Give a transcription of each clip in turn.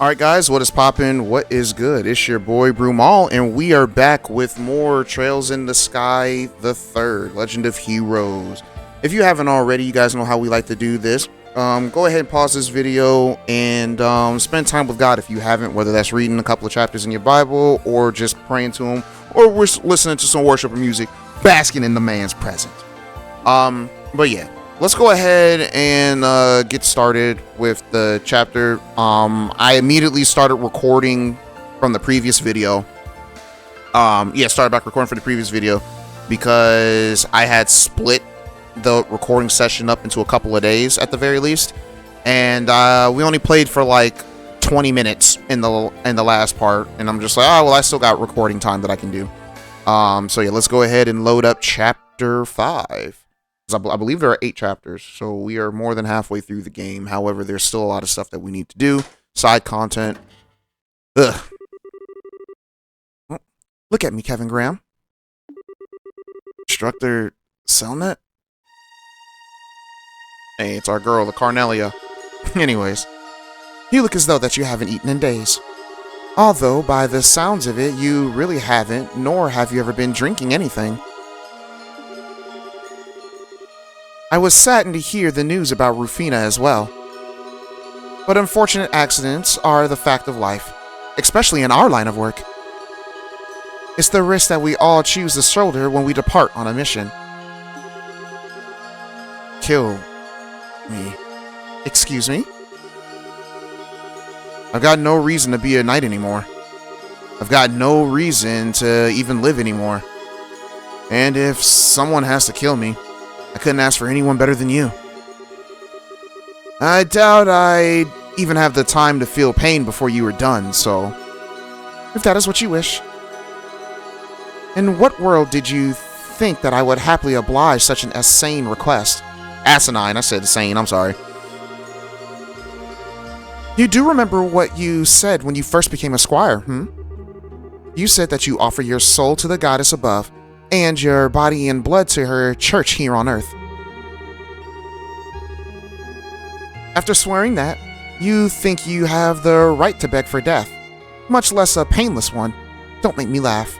Alright guys, what is poppin'? What is good? It's your boy Brumal, and we are back with more Trails in the Sky the Third, Legend of Heroes. If you haven't already, you guys know how we like to do this. Go ahead and pause this video and spend time with God if you haven't, whether that's reading a couple of chapters in your Bible, or just praying to Him, or we're listening to some worship and music, basking in the man's presence. But yeah. Let's go ahead and get started with the chapter. I immediately started recording from the previous video. Started back recording for the previous video because I had split the recording session up into a couple of days at the very least, and we only played for like 20 minutes in the last part, and I'm just like, oh well, I still got recording time that I can do. So yeah, let's go ahead and load up chapter 5. I believe there are 8 chapters, so we are more than halfway through the game. However, there's still a lot of stuff that we need to do. Side content. Ugh. Oh, look at me, Kevin Graham. Instructor Selnet? Hey, it's our girl, the Carnelia. Anyways, you look as though that you haven't eaten in days. Although, by the sounds of it, you really haven't, nor have you ever been drinking anything. I was saddened to hear the news about Rufina as well. But unfortunate accidents are the fact of life, especially in our line of work. It's the risk that we all choose to shoulder when we depart on a mission. Kill me. Excuse me? I've got no reason to be a knight anymore. I've got no reason to even live anymore. And if someone has to kill me, I couldn't ask for anyone better than you. I doubt I'd even have the time to feel pain before you were done, so if that is what you wish. In what world did you think that I would happily oblige such an insane request? Asinine, I said insane, I'm sorry. You do remember what you said when you first became a squire, You said that you offer your soul to the goddess above, and your body and blood to her church here on Earth. After swearing that, you think you have the right to beg for death, much less a painless one. Don't make me laugh.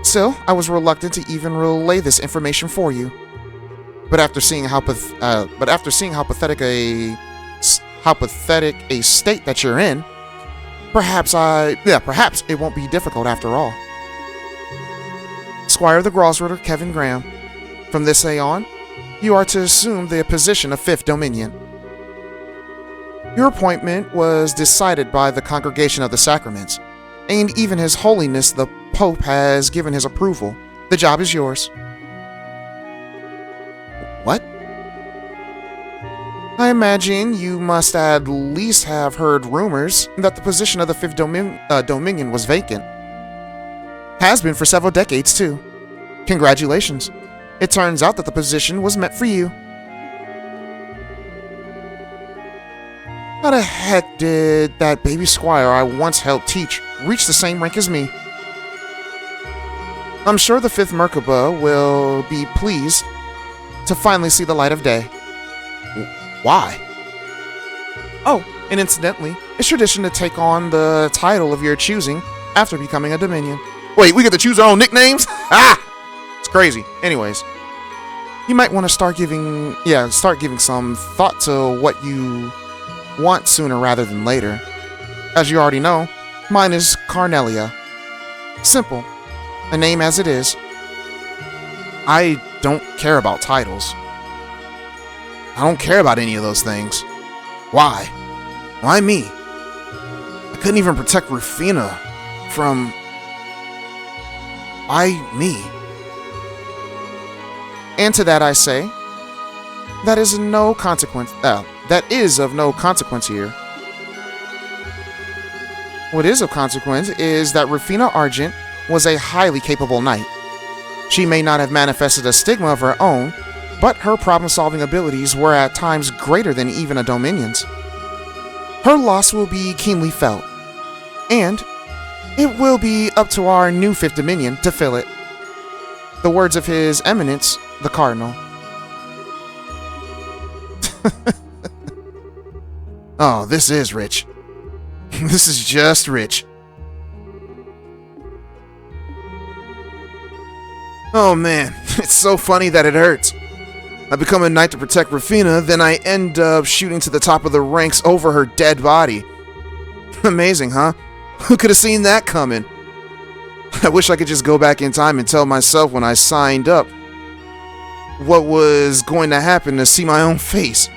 Still, I was reluctant to even relay this information for you. But after seeing how pathetic a state that you're in, perhaps it won't be difficult after all. Squire of the Grosritter, Kevin Graham. From this day on, you are to assume the position of 5th Dominion. Your appointment was decided by the Congregation of the Sacraments, and even His Holiness the Pope has given his approval. The job is yours. What? I imagine you must at least have heard rumors that the position of the 5th Dominion was vacant. Has been for several decades, too. Congratulations. It turns out that the position was meant for you. How the heck did that baby squire I once helped teach reach the same rank as me? I'm sure the 5th Merkaba will be pleased to finally see the light of day. Why? Oh, and incidentally, it's tradition to take on the title of your choosing after becoming a Dominion. Wait, we get to choose our own nicknames? It's crazy. Anyways, you might want to start giving some thought to what you want sooner rather than later. As you already know, mine is Carnelia. Simple. A name as it is. I don't care about titles. I don't care about any of those things. Why? Why me? I couldn't even protect Rufina from... Why me? And to that I say, that is of no consequence here. What is of consequence is that Rufina Argent was a highly capable knight. She may not have manifested a stigma of her own, but her problem-solving abilities were at times greater than even a Dominion's. Her loss will be keenly felt, and it will be up to our new 5th Dominion to fill it. The words of His Eminence, the Cardinal. Oh, this is rich. This is just rich. Oh man, it's so funny that it hurts. I become a knight to protect Rafina, then I end up shooting to the top of the ranks over her dead body. Amazing, huh? Who could have seen that coming? I wish I could just go back in time and tell myself when I signed up what was going to happen to see my own face.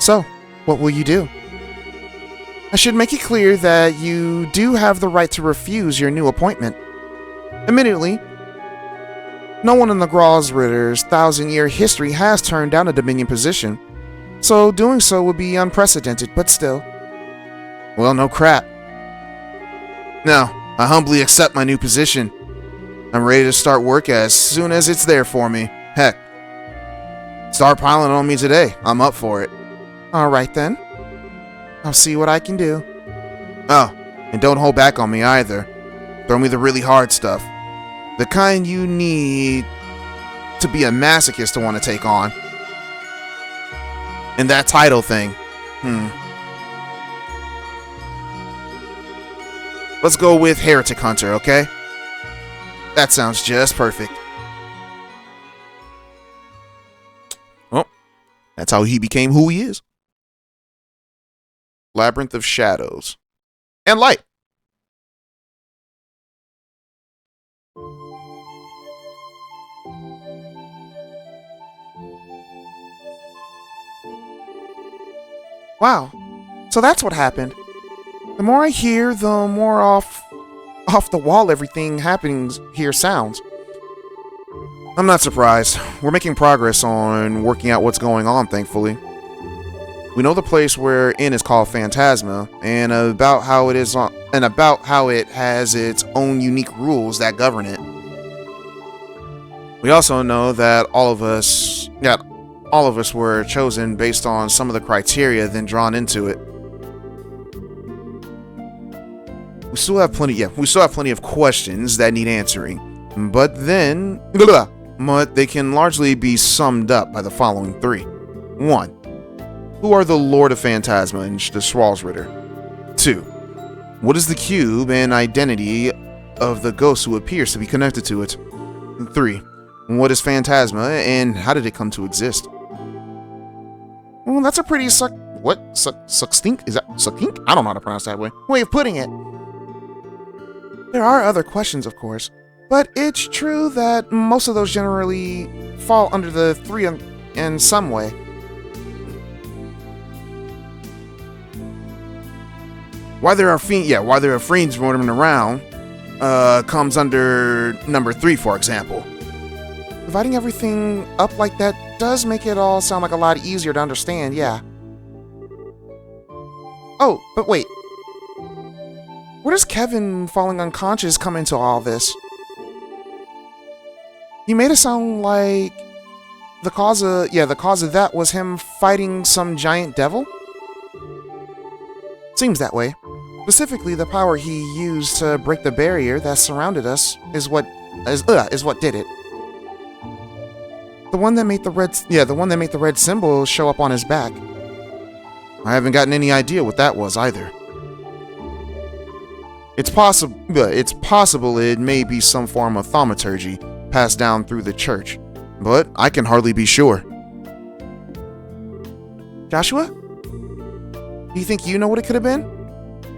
So, what will you do? I should make it clear that you do have the right to refuse your new appointment. Admittedly, no one in the Grosritter's 1,000-year history has turned down a Dominion position, so doing so would be unprecedented, but still. Well, no crap. No, I humbly accept my new position. I'm ready to start work as soon as it's there for me. Heck, start piling on me today. I'm up for it. Alright then. I'll see what I can do. Oh, and don't hold back on me either. Throw me the really hard stuff. The kind you need to be a masochist to want to take on. And that title thing. Let's go with Heretic Hunter, okay? That sounds just perfect. Well, that's how he became who he is. Labyrinth of Shadows. And Light. Wow. So that's what happened. The more I hear, the more off the wall everything happening here sounds. I'm not surprised. We're making progress on working out what's going on, thankfully. We know the place we're in is called Phantasma, and about how it has its own unique rules that govern it. We also know that all of us were chosen based on some of the criteria then drawn into it. We still have plenty of questions that need answering, but they can largely be summed up by the following three. 1. Who are the Lord of Phantasma and the Grosritter? 2. What is the cube and identity of the ghost who appears to be connected to it? 3. What is Phantasma and how did it come to exist? Well, that's a pretty succinct? Is that succinct? I don't know how to pronounce that way of putting it. There are other questions, of course, but it's true that most of those generally fall under the 3 in some way. Why there are fiends roaming around comes under number 3, for example. Dividing everything up like that does make it all sound like a lot easier to understand, yeah. Oh, but wait. Where does Kevin falling unconscious come into all this? He made it sound like the cause of that was him fighting some giant devil? Seems that way. Specifically, the power he used to break the barrier that surrounded us is what did it. The one that made the red symbol show up on his back. I haven't gotten any idea what that was either. It's possible it may be some form of thaumaturgy passed down through the church, but I can hardly be sure. Joshua? Do you think you know what it could have been?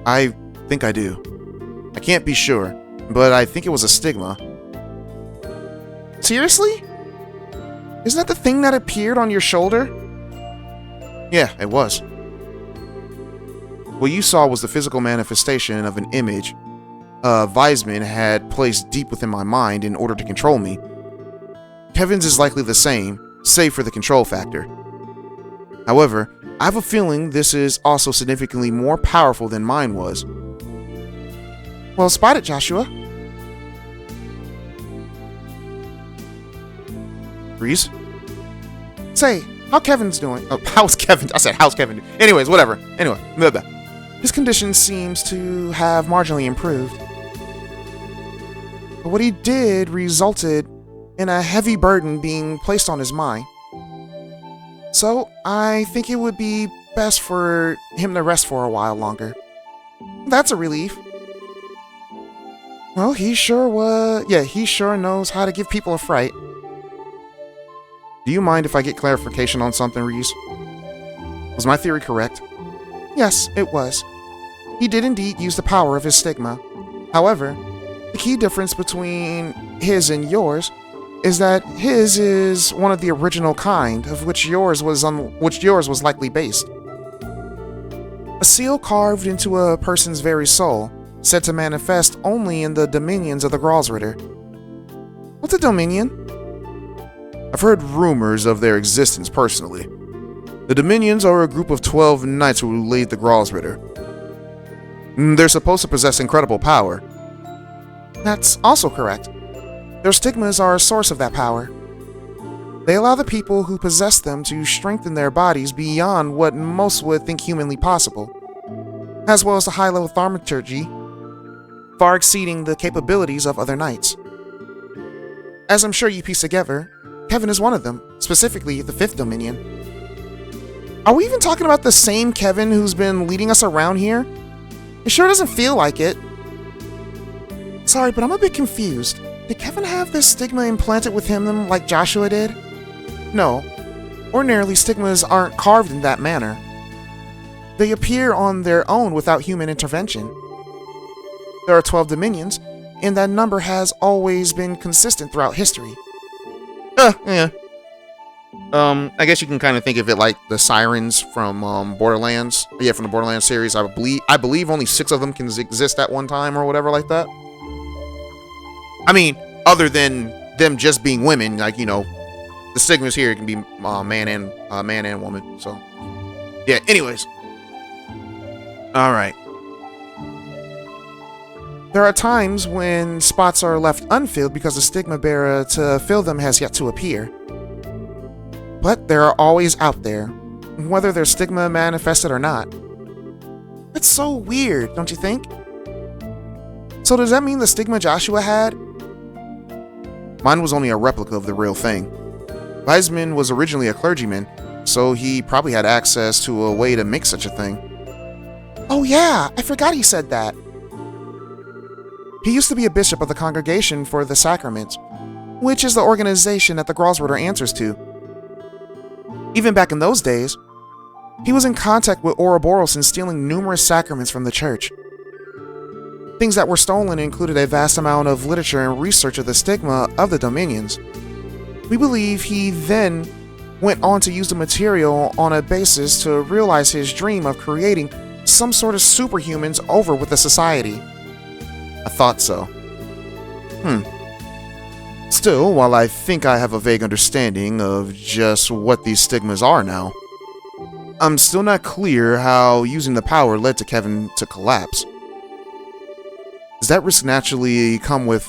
I think I do. I can't be sure, but I think it was a stigma. Seriously? Isn't that the thing that appeared on your shoulder? Yeah, it was. What you saw was the physical manifestation of an image Wiseman had placed deep within my mind in order to control me. Kevin's is likely the same, save for the control factor. However, I have a feeling this is also significantly more powerful than mine was. Well spotted, Joshua. Breeze? Say, how Kevin's doing? Oh, how's Kevin? I said, how's Kevin doing? Anyways, whatever. Anyway, blah, blah. His condition seems to have marginally improved. But what he did resulted and a heavy burden being placed on his mind. So, I think it would be best for him to rest for a while longer. That's a relief. Well, he sure knows how to give people a fright. Do you mind if I get clarification on something, Reese? Was my theory correct? Yes, it was. He did indeed use the power of his stigma. However, the key difference between his and yours is that his is one of the original kind, of which yours was likely based. A seal carved into a person's very soul, said to manifest only in the dominions of the Gralsritter. What's a dominion? I've heard rumors of their existence personally. The Dominions are a group of 12 knights who lead the Gralsritter. They're supposed to possess incredible power. That's also correct. Their stigmas are a source of that power. They allow the people who possess them to strengthen their bodies beyond what most would think humanly possible, as well as the high-level thaumaturgy, far exceeding the capabilities of other knights. As I'm sure you piece together, Kevin is one of them, specifically the 5th Dominion. Are we even talking about the same Kevin who's been leading us around here? It sure doesn't feel like it. Sorry, but I'm a bit confused. Did Kevin have this stigma implanted with him like Joshua did? No. Ordinarily, stigmas aren't carved in that manner. They appear on their own without human intervention. There are 12 dominions, and that number has always been consistent throughout history. Yeah. I guess you can kind of think of it like the sirens from Borderlands. Yeah, from the Borderlands series. I believe only 6 of them can exist at one time or whatever like that. I mean, other than them just being women, like, you know, the stigmas here can be man and woman. So, yeah. Anyways, all right. There are times when spots are left unfilled because the stigma bearer to fill them has yet to appear. But they are always out there, whether their stigma manifested or not. That's so weird, don't you think? So does that mean the stigma Joshua had? Mine was only a replica of the real thing. Weisman was originally a clergyman, so he probably had access to a way to make such a thing. Oh yeah, I forgot he said that. He used to be a bishop of the Congregation for the Sacraments, which is the organization that the Gralsritter answers to. Even back in those days, he was in contact with Ouroboros and stealing numerous sacraments from the church. Things that were stolen included a vast amount of literature and research of the stigma of the Dominions. We believe he then went on to use the material on a basis to realize his dream of creating some sort of superhumans over with the society. I thought so. Still, while I think I have a vague understanding of just what these stigmas are now, I'm still not clear how using the power led to Kevin to collapse. Does that risk naturally come with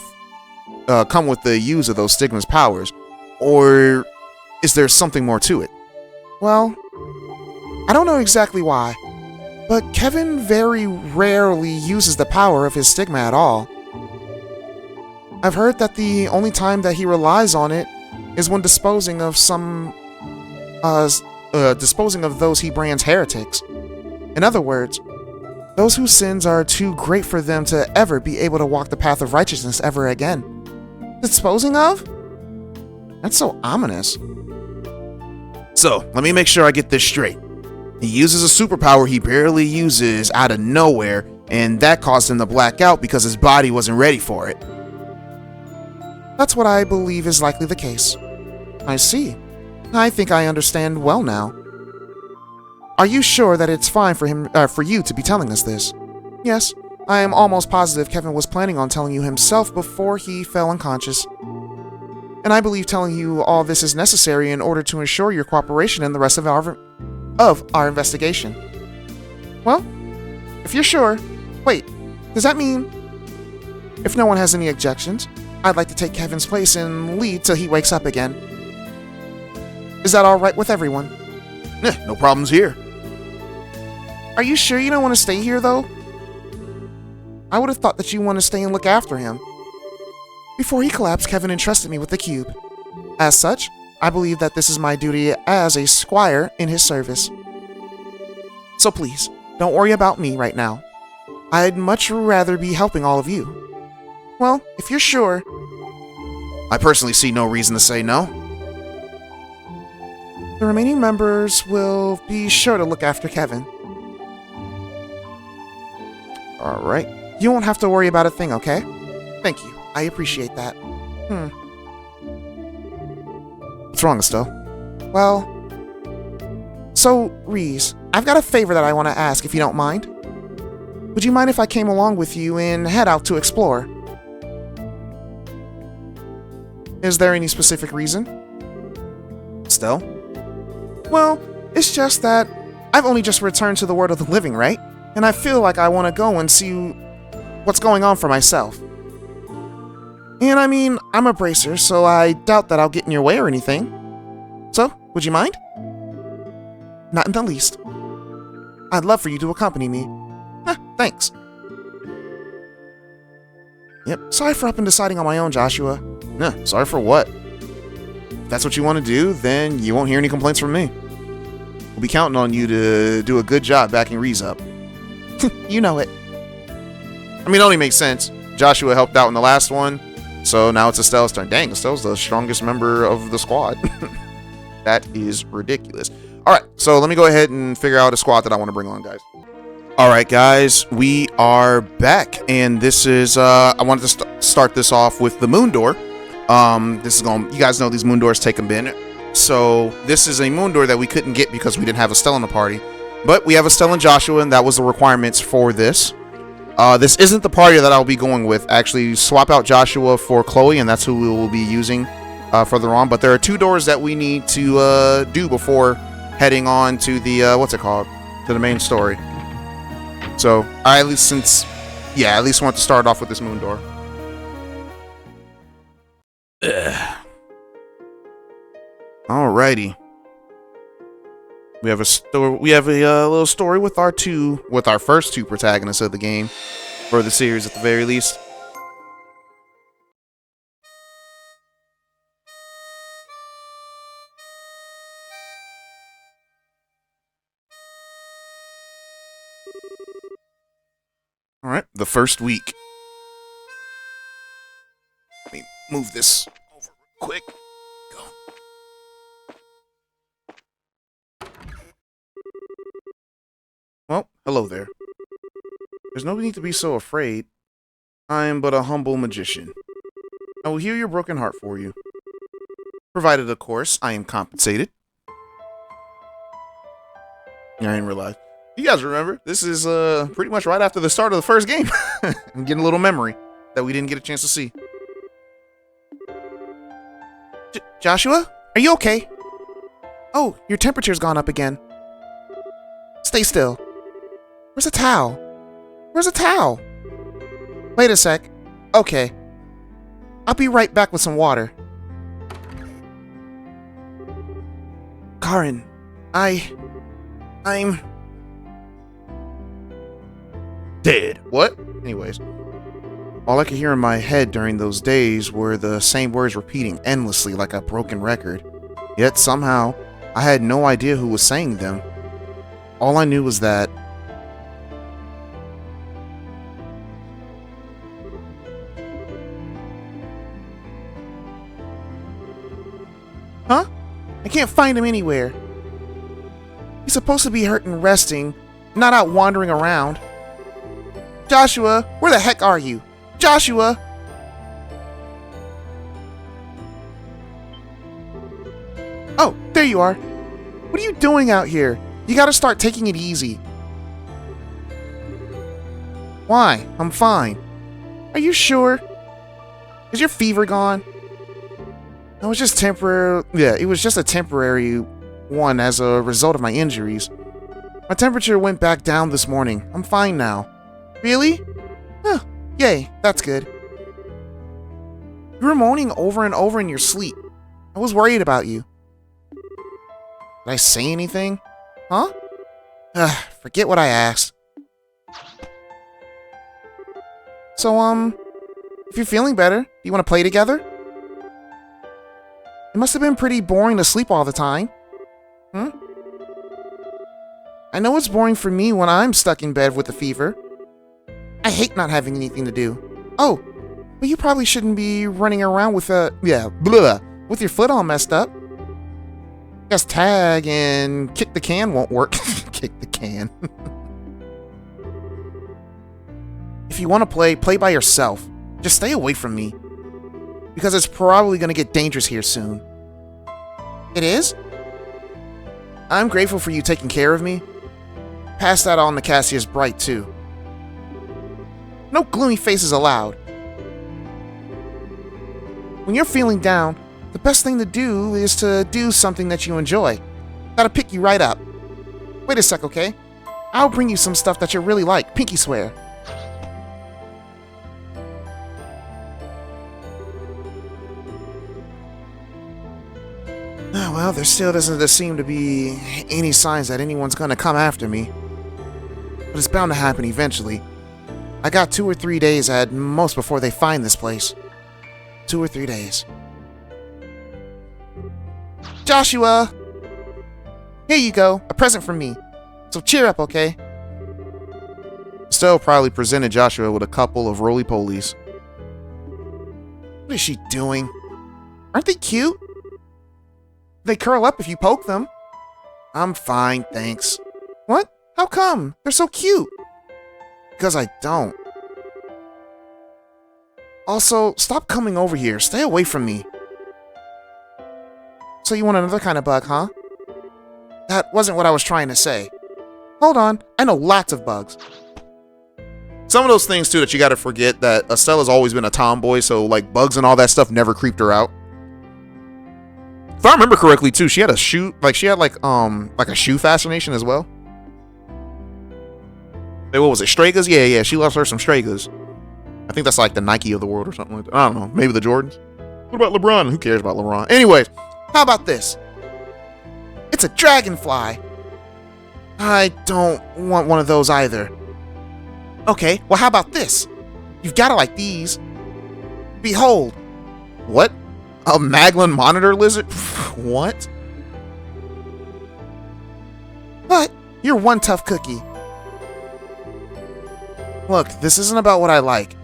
the use of those stigmas' powers, or is there something more to it? Well, I don't know exactly why, but Kevin very rarely uses the power of his stigma at all. I've heard that the only time that he relies on it is when disposing of those he brands heretics. In other words, those whose sins are too great for them to ever be able to walk the path of righteousness ever again. Disposing of? That's so ominous. So, let me make sure I get this straight. He uses a superpower he barely uses out of nowhere, and that caused him to black out because his body wasn't ready for it. That's what I believe is likely the case. I see. I think I understand well now. Are you sure that it's fine for you to be telling us this? Yes, I am almost positive Kevin was planning on telling you himself before he fell unconscious. And I believe telling you all this is necessary in order to ensure your cooperation in the rest of our investigation. Well, if you're sure, wait, does that mean if no one has any objections, I'd like to take Kevin's place and lead till he wakes up again. Is that alright with everyone? No problems here. Are you sure you don't want to stay here, though? I would have thought that you want to stay and look after him. Before he collapsed, Kevin entrusted me with the cube. As such, I believe that this is my duty as a squire in his service. So please, don't worry about me right now. I'd much rather be helping all of you. Well, if you're sure. I personally see no reason to say no. The remaining members will be sure to look after Kevin. Alright. You won't have to worry about a thing, okay? Thank you. I appreciate that. What's wrong, Estelle? Well, so, Reese, I've got a favor that I want to ask if you don't mind. Would you mind if I came along with you and head out to explore? Is there any specific reason? Estelle? Well, it's just that I've only just returned to the world of the living, right? And I feel like I want to go and see what's going on for myself. And I mean, I'm a bracer, so I doubt that I'll get in your way or anything. So, would you mind? Not in the least. I'd love for you to accompany me. Thanks. Yep, sorry for up and deciding on my own, Joshua. Nah, sorry for what? If that's what you want to do, then you won't hear any complaints from me. We'll be counting on you to do a good job backing Reese up. You know it. I mean, it only makes sense. Joshua helped out in the last one, so now it's Estelle's turn. Dang, Estelle's the strongest member of the squad. That is ridiculous. Alright, so let me go ahead and figure out a squad that I want to bring on, guys. Alright, guys, we are back, and this is, I wanted to start this off with the moon door. This is you guys know these moon doors take a minute. So, this is a moon door that we couldn't get because we didn't have Estelle in the party. But we have Estelle and Joshua, and that was the requirements for this. This isn't the party that I'll be going with. Actually, swap out Joshua for Chloe, and that's who we will be using further on. But there are 2 doors that we need to do before heading on to the, what's it called? To the main story. So, I at least want to start off with this moon door. Ugh. Alrighty. We have a story. We have a little story with our first 2 protagonists of the game, for the series at the very least. All right, the first week. Let me move this over quick. Go. Well, hello there. There's no need to be so afraid. I am but a humble magician. I will heal your broken heart for you. Provided, of course, I am compensated. I didn't realize. You guys remember, this is pretty much right after the start of the first game. I'm getting a little memory that we didn't get a chance to see. Joshua? Are you okay? Oh, your temperature's gone up again. Stay still. Where's a towel? Where's a towel? Wait a sec. Okay. I'll be right back with some water. Karin, I'm... dead. What? Anyways. All I could hear in my head during those days were the same words repeating endlessly like a broken record. Yet somehow, I had no idea who was saying them. All I knew was that... Huh? I can't find him anywhere. He's supposed to be hurt and resting, not out wandering around. Joshua, where the heck are you? Joshua! Oh, there you are. What are you doing out here? You gotta start taking it easy. Why? I'm fine. Are you sure? Is your fever gone? It was just temporary. Yeah, it was just a temporary one as a result of my injuries. My temperature went back down this morning. I'm fine now. Really? Huh. Yay, that's good. You were moaning over and over in your sleep. I was worried about you. Did I say anything? Huh? Forget what I asked. So, if you're feeling better, you want to play together? It must have been pretty boring to sleep all the time. I know it's boring for me when I'm stuck in bed with a fever. I hate not having anything to do. Oh, but you probably shouldn't be running around with with your foot all messed up. Guess tag and kick the can won't work. Kick the can. If you want to play by yourself. Just stay away from me. Because it's probably going to get dangerous here soon. It is? I'm grateful for you taking care of me. Pass that on to Cassius Bright, too. No gloomy faces allowed. When you're feeling down, the best thing to do is to do something that you enjoy. That'll pick you right up. Wait a sec, okay? I'll bring you some stuff that you really like, pinky swear. Well, there still doesn't seem to be any signs that anyone's gonna come after me. But it's bound to happen eventually. I got 2 or 3 days at most before they find this place. 2 or 3 days. Joshua! Here you go, a present from me. So cheer up, okay? Estelle proudly presented Joshua with a couple of roly-polies. What is she doing? Aren't they cute? They curl up if you poke them. I'm fine, thanks. What? How come? They're so cute. Because I don't. Also, stop coming over here. Stay away from me. So you want another kind of bug, huh? That wasn't what I was trying to say. Hold on. I know lots of bugs. Some of those things, too, that you gotta forget that Estelle has always been a tomboy, so, like, bugs and all that stuff never creeped her out. If I remember correctly, too, she had a shoe, like a shoe fascination as well. Hey, what was it, Stragas? Yeah, she loves her some Stragas. I think that's like the Nike of the world or something like that. I don't know, maybe the Jordans? What about LeBron? Who cares about LeBron? Anyways, how about this? It's a dragonfly. I don't want one of those either. Okay, well how about this? You've gotta like these. Behold. What? A Maglin monitor lizard? What? But you're one tough cookie. Look, this isn't about what I like.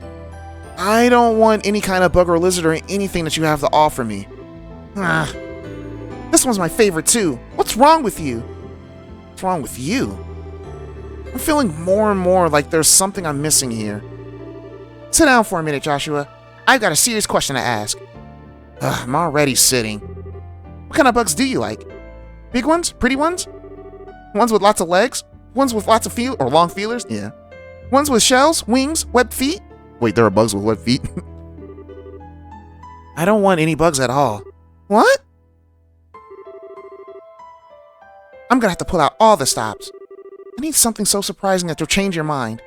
I don't want any kind of bug or lizard or anything that you have to offer me. This one's my favorite too. What's wrong with you? What's wrong with you? I'm feeling more and more like there's something I'm missing here. Sit down for a minute, Joshua. I've got a serious question to ask. I'm already sitting. What kind of bugs do you like? Big ones? Pretty ones? Ones with lots of legs? Ones with lots of long feelers? Yeah. Ones with shells, wings, webbed feet? Wait, there are bugs with webbed feet? I don't want any bugs at all. What? I'm gonna have to pull out all the stops. I need something so surprising that you'll change your mind.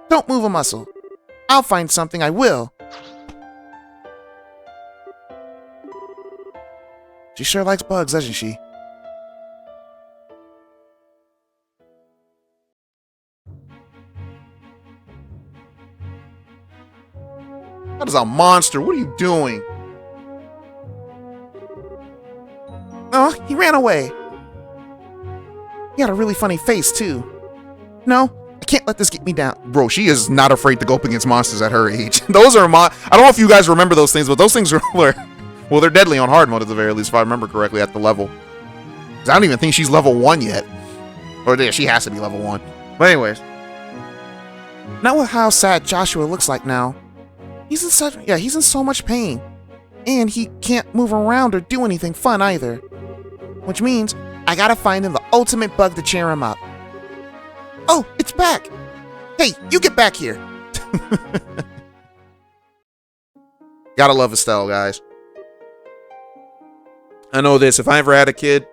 Don't move a muscle. I'll find something, I will. She sure likes bugs, doesn't she? That is a monster. What are you doing? Oh, he ran away. He had a really funny face, too. No, I can't let this get me down. Bro, she is not afraid to go up against monsters at her age. Those are I don't know if you guys remember those things, but those things were well, they're deadly on hard mode at the very least, if I remember correctly, at the level. 'Cause I don't even think she's level 1 yet. Or yeah, she has to be level 1. But anyways. Not with how sad Joshua looks like now. He's in so much pain. And he can't move around or do anything fun either. Which means I gotta find him the ultimate bug to cheer him up. Oh, it's back! Hey, you get back here! Gotta love Estelle, guys. I know this, if I ever had a kid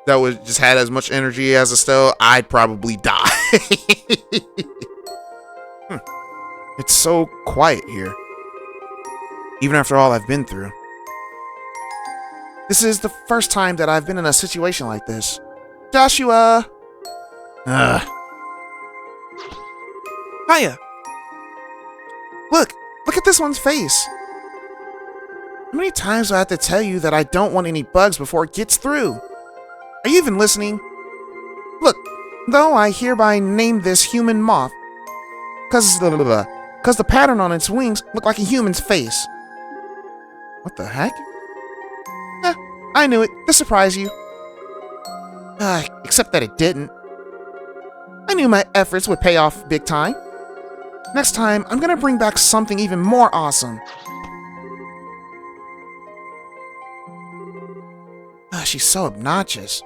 that was just had as much energy as Estelle, I'd probably die. It's so quiet here. Even after all I've been through. This is the first time that I've been in a situation like this. Joshua! Hiya! Look Look at this one's face. How many times do I have to tell you that I don't want any bugs before it gets through? Are you even listening? Look, though, I hereby name this human moth. Cause the pattern on its wings look like a human's face. What the heck? I knew it. To surprise you. Except that it didn't. I knew my efforts would pay off big time. Next time, I'm gonna bring back something even more awesome. She's so obnoxious.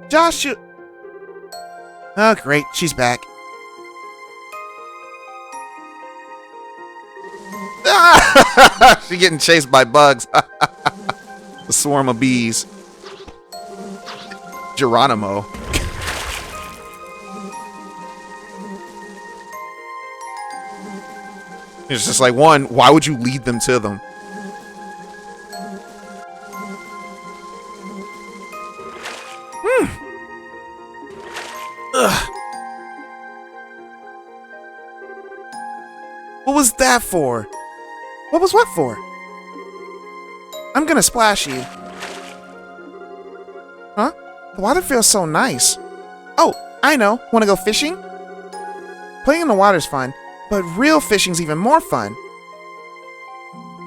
Joshua! Oh, great. She's back. She's getting chased by bugs. The swarm of bees. Geronimo. It's just like, one, why would you lead them to them? Ugh. What was that for? What was what for? I'm gonna splash you. Huh? The water feels so nice. Oh, I know. Wanna go fishing? Playing in the water's fun, but real fishing's even more fun.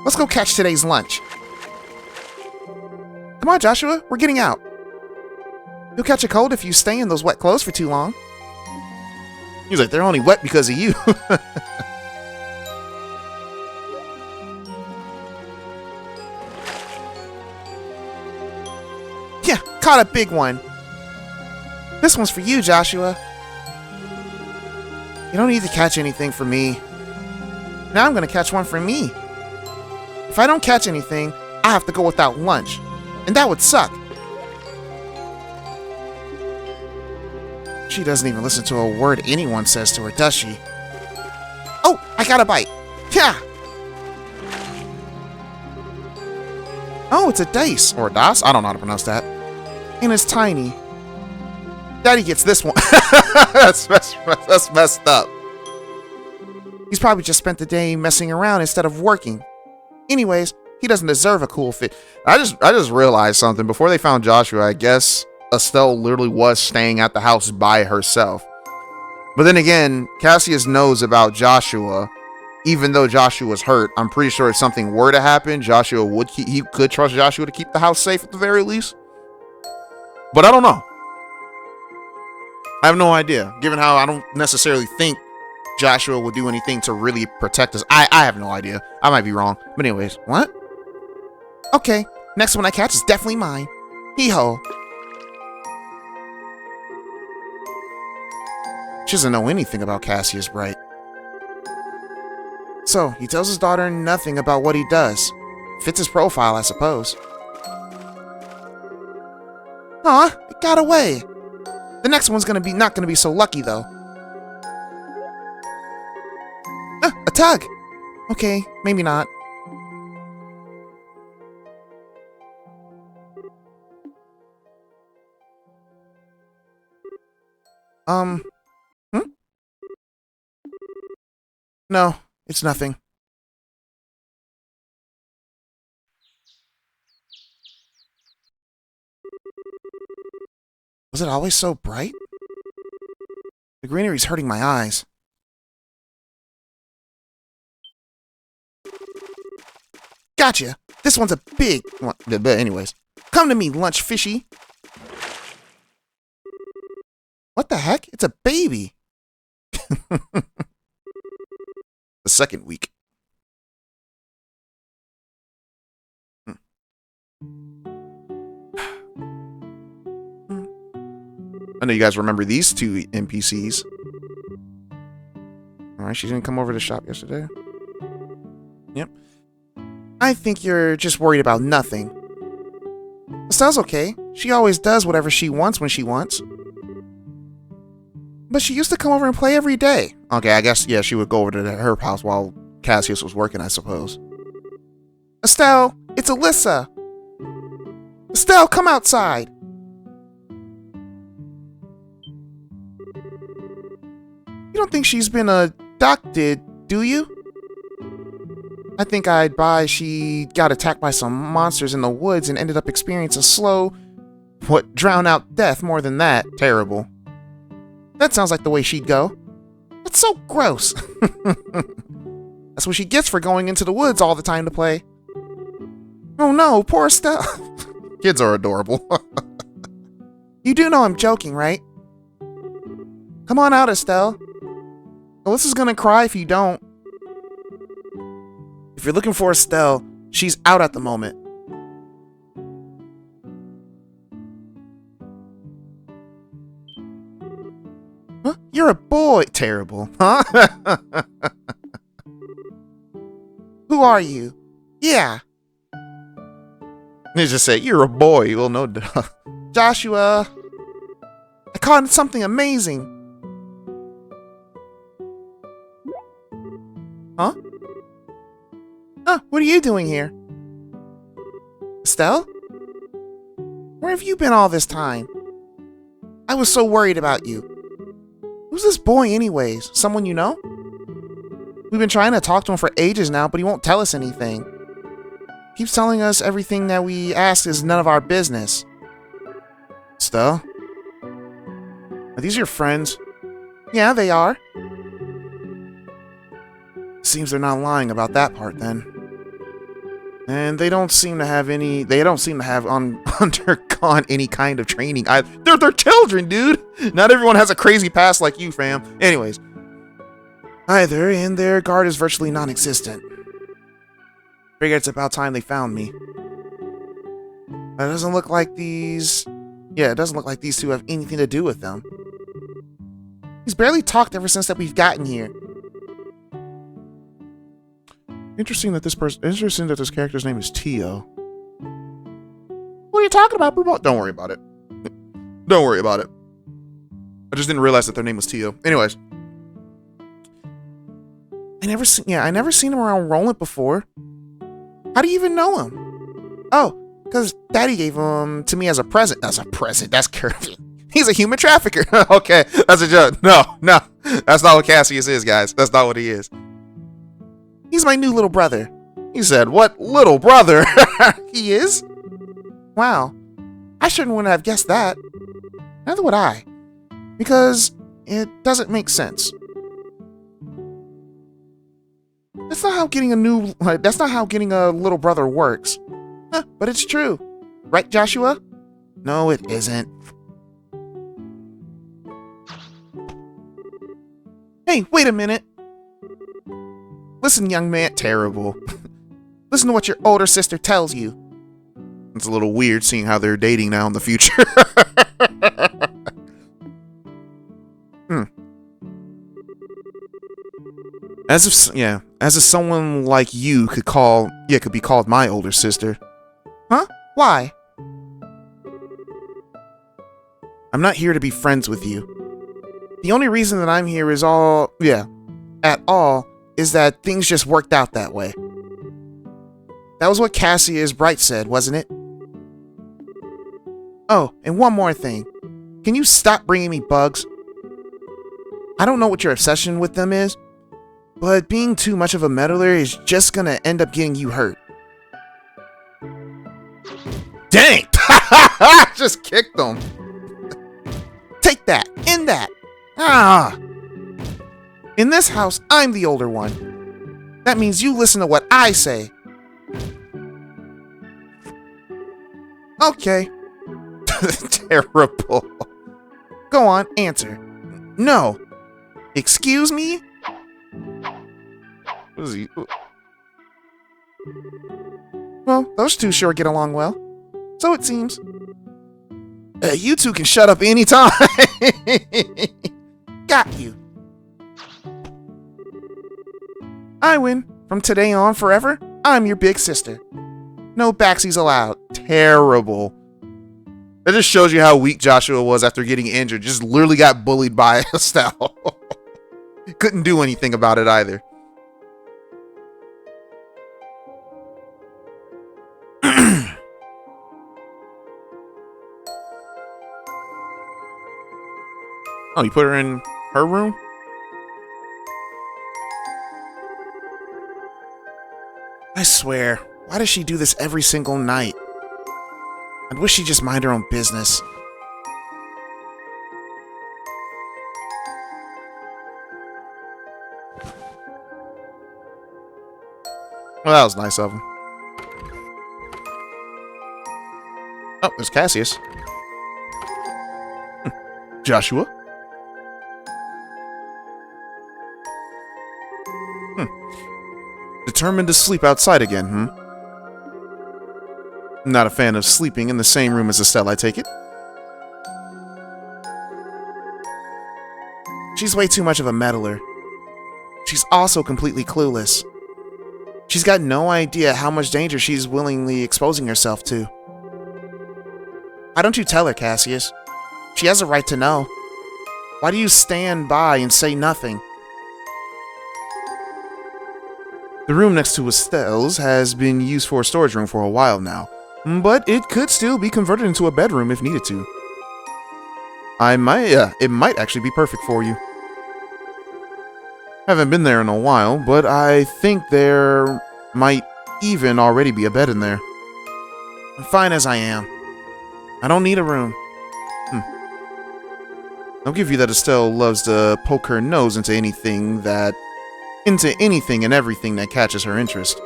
Let's go catch today's lunch. Come on, Joshua. We're getting out. You'll catch a cold if you stay in those wet clothes for too long. He's like, they're only wet because of you. Yeah, caught a big one. This one's for you, Joshua. You don't need to catch anything for me. Now I'm going to catch one for me. If I don't catch anything, I have to go without lunch. And that would suck. She doesn't even listen to a word anyone says to her, does she? Oh, I got a bite. Yeah. Oh, it's a dice. Or a das? I don't know how to pronounce that. And it's tiny. Daddy gets this one. That's messed up. He's probably just spent the day messing around instead of working. Anyways, he doesn't deserve a cool fit. I just realized something. Before they found Joshua, I guess Estelle literally was staying at the house by herself. But then again, Cassius knows about Joshua. Even though Joshua was hurt, I'm pretty sure if something were to happen, he could trust Joshua to keep the house safe at the very least. But I don't know. I have no idea. Given how I don't necessarily think Joshua would do anything to really protect us. I have no idea. I might be wrong. But anyways, what? Okay, next one I catch is definitely mine. Hee-ho. She doesn't know anything about Cassius Bright. So, he tells his daughter nothing about what he does. Fits his profile, I suppose. Aw, it got away. The next one's not gonna be so lucky, though. A tug! Okay, maybe not. No, it's nothing. Was it always so bright? The greenery's hurting my eyes. Gotcha! This one's a big one. But anyways. Come to me, lunch fishy. What the heck? It's a baby. The second week. I know you guys remember these two NPCs. Alright, she didn't come over to shop yesterday. Yep. I think you're just worried about nothing. Estelle's okay. She always does whatever she wants when she wants. But she used to come over and play every day. Okay, I guess, yeah, she would go over to her house while Cassius was working, I suppose. Estelle, it's Alyssa. Estelle, come outside. You don't think she's been abducted, do you? I think I'd buy she got attacked by some monsters in the woods and ended up experiencing a slow, drown out death more than that. Terrible. That sounds like the way she'd go. That's so gross. That's what she gets for going into the woods all the time to play. Oh no, poor Estelle. Kids are adorable. You do know I'm joking, right? Come on out, Estelle. Alyssa's gonna cry if you don't. If you're looking for Estelle, she's out at the moment. Huh? You're a boy. Terrible. Huh? Who are you? Yeah. They just say, you're a boy. Well, no duh. Joshua. I caught something amazing. Huh? Huh, what are you doing here? Estelle? Where have you been all this time? I was so worried about you. Who's this boy anyways? Someone you know? We've been trying to talk to him for ages now, but he won't tell us anything. Keeps telling us everything that we ask is none of our business. Estelle? Are these your friends? Yeah, they are. Seems they're not lying about that part then. And they don't seem to have undergone any kind of training. They're children, dude. Not everyone has a crazy past like you, fam. Anyways. Either, and their guard is virtually non-existent. Figure it's about time they found me. It doesn't look like these... Yeah, it doesn't look like these two have anything to do with them. He's barely talked ever since that we've gotten here. Interesting that this character's name is Tio. What are you talking about, Brumal? Don't worry about it. Don't worry about it. I just didn't realize that their name was Tio. Anyways. I never seen him around Roland before. How do you even know him? Oh, because Daddy gave him to me as a present. That's a present. That's curvy. He's a human trafficker. Okay, that's a joke. No. That's not what Cassius is, guys. That's not what he is. He's my new little brother. He said, what little brother? He is? Wow. I wouldn't have guessed that. Neither would I. Because it doesn't make sense. That's not how getting a little brother works. Huh, but it's true. Right, Joshua? No, it isn't. Hey, wait a minute. Listen, young man. Terrible. Listen to what your older sister tells you. It's a little weird seeing how they're dating now in the future. As if someone like you could be called my older sister. Huh? Why? I'm not here to be friends with you. The only reason that I'm here is is that things just worked out that way. That was what Cassius Bright said, wasn't it? Oh, and one more thing. Can you stop bringing me bugs? I don't know what your obsession with them is, but being too much of a meddler is just gonna end up getting you hurt. Dang! Just kicked them. Take that. In that. Ah! In this house, I'm the older one. That means you listen to what I say. Okay. Terrible. Go on, answer. No. Excuse me? What is he? Well, those two sure get along well. So it seems. You two can shut up anytime. Got you. I win. From today on forever, I'm your big sister. No backsies allowed. Terrible. That just shows you how weak Joshua was after getting injured. Just literally got bullied by Estelle. Couldn't do anything about it either. Oh, you put her in her room? swear, why does she do this every single night? I wish she'd just mind her own business. Well, that was nice of him. Oh, there's Cassius. Joshua? Determined to sleep outside again, Not a fan of sleeping in the same room as Estelle, I take it? She's way too much of a meddler. She's also completely clueless. She's got no idea how much danger she's willingly exposing herself to. Why don't you tell her, Cassius? She has a right to know. Why do you stand by and say nothing? The room next to Estelle's has been used for a storage room for a while now, but it could still be converted into a bedroom if needed to. It might actually be perfect for you. Haven't been there in a while, but I think there might even already be a bed in there. I'm fine as I am. I don't need a room. I'll give you that Estelle loves to poke her nose into anything and everything that catches her interest.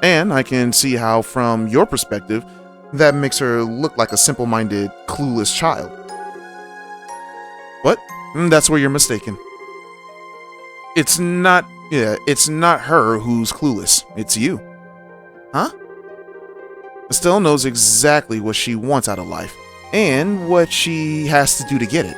And I can see how, from your perspective, that makes her look like a simple-minded, clueless child. But that's where you're mistaken. It's not her who's clueless. It's you. Huh? Estelle knows exactly what she wants out of life, and what she has to do to get it.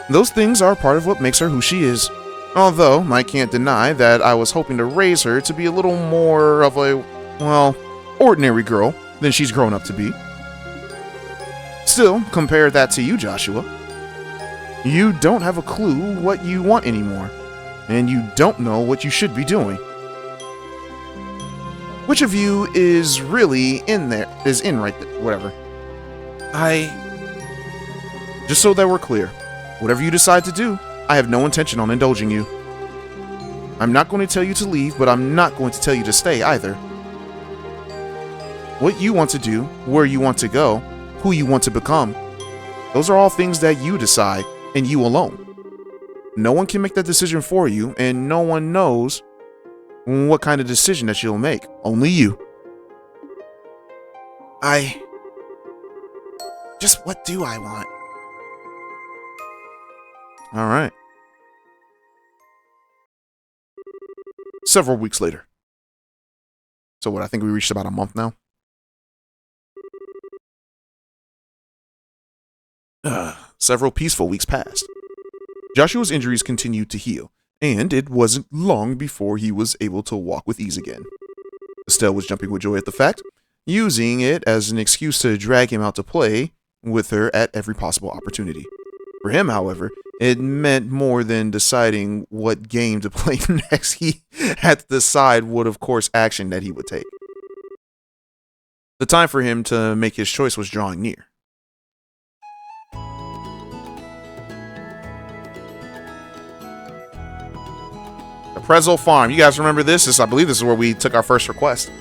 Those things are part of what makes her who she is. Although, I can't deny that I was hoping to raise her to be a little more of a, well, ordinary girl than she's grown up to be. Still, compare that to you, Joshua. You don't have a clue what you want anymore, and you don't know what you should be doing. Which of you is really in right there? Whatever. Just so that we're clear, whatever you decide to do, I have no intention on indulging you. I'm not going to tell you to leave, but I'm not going to tell you to stay either. What you want to do, where you want to go, who you want to become, those are all things that you decide, and you alone. No one can make that decision for you, and no one knows what kind of decision that you'll make. Only you. Just what do I want? All right. Several weeks later. So what, I think we reached about a month now. Several peaceful weeks passed. Joshua's injuries continued to heal, and it wasn't long before he was able to walk with ease again. Estelle was jumping with joy at the fact, using it as an excuse to drag him out to play with her at every possible opportunity. For him, however, it meant more than deciding what game to play next. He had to decide what, of course, action that he would take. The time for him to make his choice was drawing near. The Prezzo Farm. You guys remember this? I believe this is where we took our first request.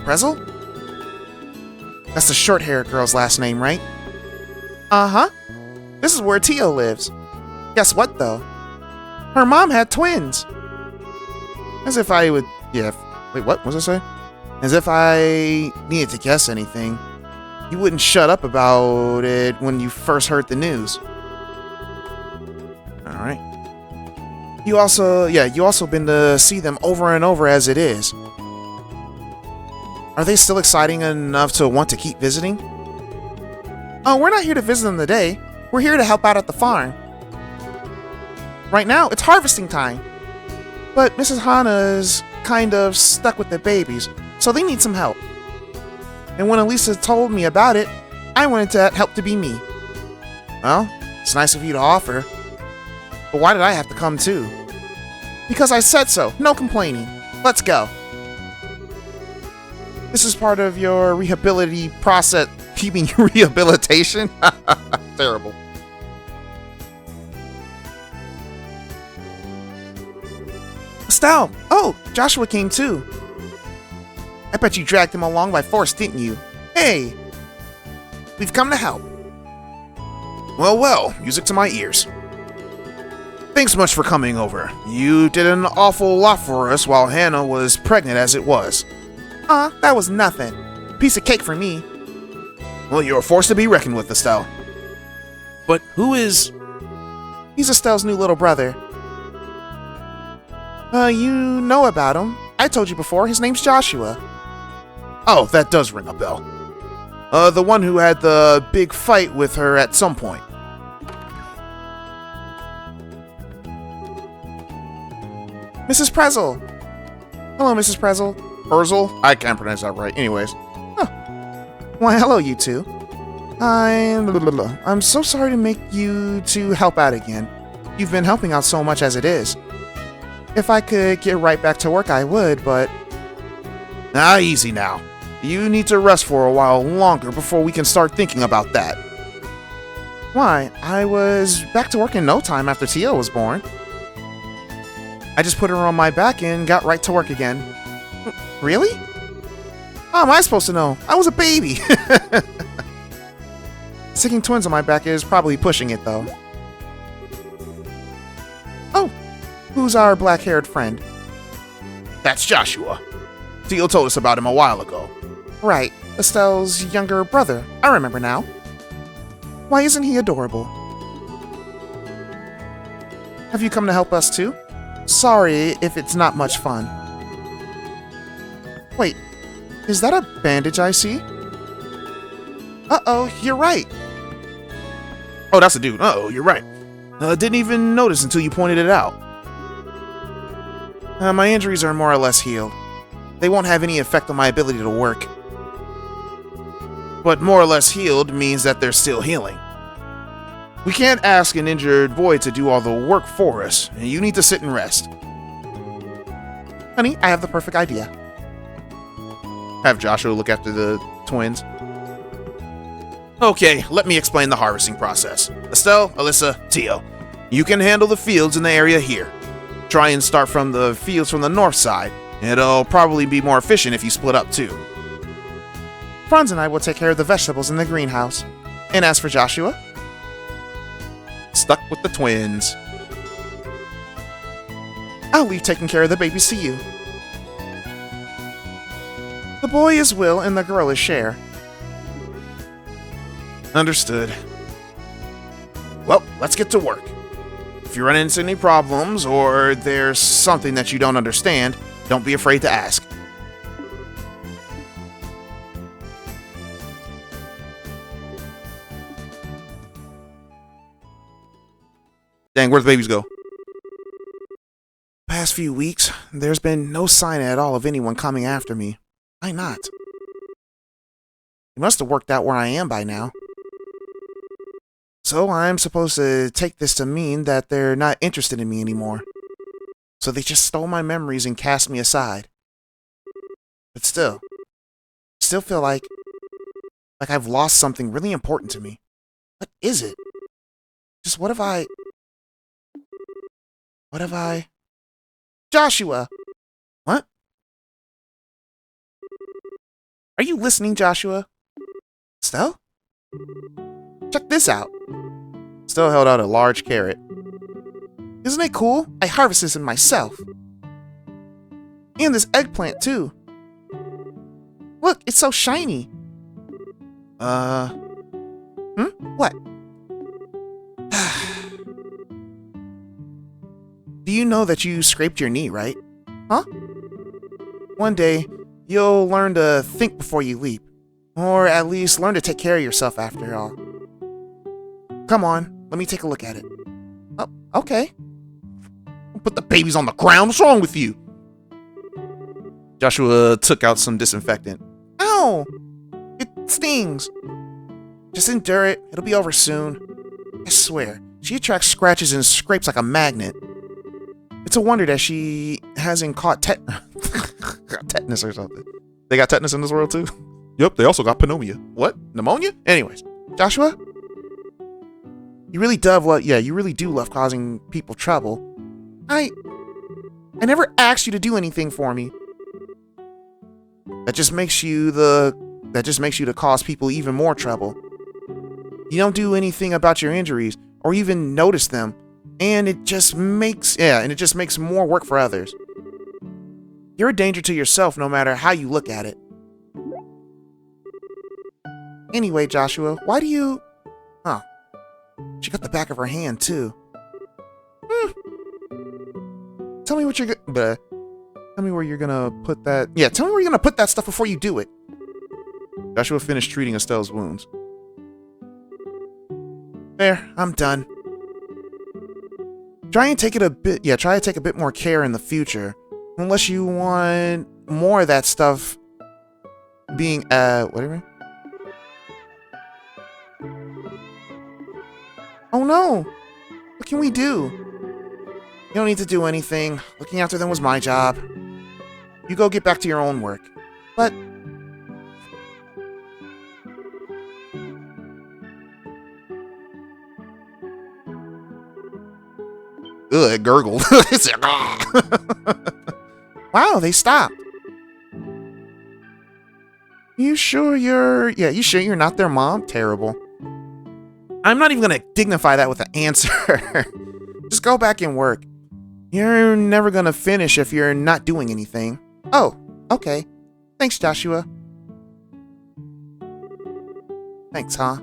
Prezel? That's the short-haired girl's last name, right? Uh-huh. This is where Tio lives. Guess what, though? Her mom had twins. As if I would... Yeah. Wait, what? What was I say? As if I needed to guess anything. You wouldn't shut up about it when you first heard the news. Alright. You also been to see them over and over as it is. Are they still exciting enough to want to keep visiting? Oh, we're not here to visit them today. We're here to help out at the farm. Right now, it's harvesting time. But Mrs. Hana's kind of stuck with the babies, so they need some help. And when Elisa told me about it, I wanted that help to be me. Well, it's nice of you to offer. But why did I have to come too? Because I said so. No complaining. Let's go. This is part of your rehabilitation process. Keeping your rehabilitation? Terrible. Estelle! Oh, Joshua came too. I bet you dragged him along by force, didn't you? Hey! We've come to help. Well, well, music to my ears. Thanks much for coming over. You did an awful lot for us while Hannah was pregnant as it was. That was nothing. Piece of cake for me. Well, you're a force to be reckoned with, Estelle. But who is... He's Estelle's new little brother. You know about him. I told you before, his name's Joshua. Oh, that does ring a bell. The one who had the big fight with her at some point. Mrs. Prezel. Hello, Mrs. Prezel. Urzel? I can't pronounce that right. Anyways. Why, hello, you two. I'm so sorry to make you two help out again. You've been helping out so much as it is. If I could get right back to work, I would, but... Easy now. You need to rest for a while longer before we can start thinking about that. Why? I was back to work in no time after Tia was born. I just put her on my back and got right to work again. Really? How am I supposed to know? I was a baby. Sticking twins on my back is probably pushing it, though. Oh, who's our black-haired friend? That's Joshua. Theo told us about him a while ago. Right, Estelle's younger brother. I remember now. Why isn't he adorable? Have you come to help us too? Sorry if it's not much fun. Wait, is that a bandage I see? Uh-oh, you're right. Oh, that's a dude. Uh-oh, you're right. Didn't even notice until you pointed it out. My injuries are more or less healed. They won't have any effect on my ability to work. But more or less healed means that they're still healing. We can't ask an injured boy to do all the work for us, and you need to sit and rest. Honey, I have the perfect idea. Have Joshua look after the twins. Okay, let me explain the harvesting process. Estelle, Alyssa, Tio, you can handle the fields in the area here. Try and start from the fields from the north side. It'll probably be more efficient if you split up too. Franz and I will take care of the vegetables in the greenhouse. And as for Joshua? Stuck with the twins. I'll leave taking care of the babies to you. The boy is Will and the girl is Cher. Understood. Well, let's get to work. If you run into any problems or there's something that you don't understand, don't be afraid to ask. Dang, where'd the babies go? Past few weeks, there's been no sign at all of anyone coming after me. Why not? It must have worked out where I am by now. So I'm supposed to take this to mean that they're not interested in me anymore. So they just stole my memories and cast me aside. But still feel like I've lost something really important to me. What is it? Just what have I... Joshua! What? Are you listening, Joshua? Stell? Check this out. Still held out a large carrot. Isn't it cool? I harvested this myself. And this eggplant, too. Look, it's so shiny. What? Do you know that you scraped your knee, right? Huh? One day, you'll learn to think before you leap. Or at least learn to take care of yourself after all. Come on, let me take a look at it. Oh, okay. Put the babies on the ground. What's wrong with you? Joshua took out some disinfectant. Ow! It stings. Just endure it. It'll be over soon. I swear, she attracts scratches and scrapes like a magnet. It's a wonder that she hasn't caught tetanus or something. They got tetanus in this world too? Yep, they also got pneumonia. What? Pneumonia? Anyways. Joshua? You really do love causing people trouble. I never asked you to do anything for me. That just makes you to cause people even more trouble. You don't do anything about your injuries or even notice them, and it just makes more work for others. You're a danger to yourself no matter how you look at it. Anyway, Joshua, why do you... Huh. She got the back of her hand, too. Tell me what you're gonna... Tell me where you're gonna put that... Yeah, tell me where you're gonna put that stuff before you do it. Joshua finished treating Estelle's wounds. There, I'm done. Try to take a bit more care in the future. Unless you want more of that stuff being, whatever. Oh no! What can we do? You don't need to do anything. Looking after them was my job. You go get back to your own work. But... Ugh, it gurgled. It's like, wow, they stopped. You sure you're not their mom? Terrible. I'm not even gonna dignify that with an answer. Just go back and work. You're never gonna finish if you're not doing anything. Oh, okay. Thanks, Joshua. Thanks, huh?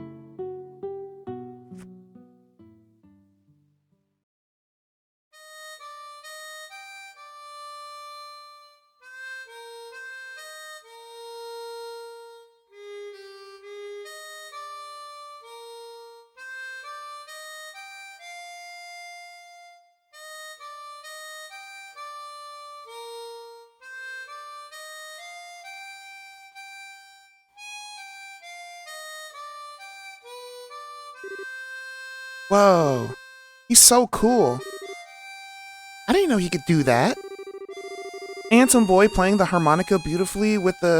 Whoa, he's so cool. I didn't know he could do that. Handsome boy playing the harmonica beautifully with the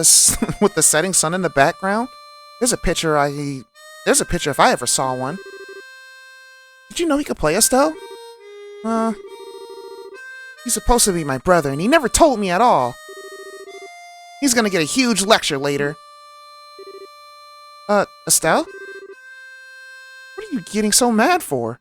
with the setting sun in the background. There's a picture if I ever saw one. Did you know he could play, Estelle? He's supposed to be my brother, and he never told me at all. He's gonna get a huge lecture later. Estelle? What are you getting so mad for?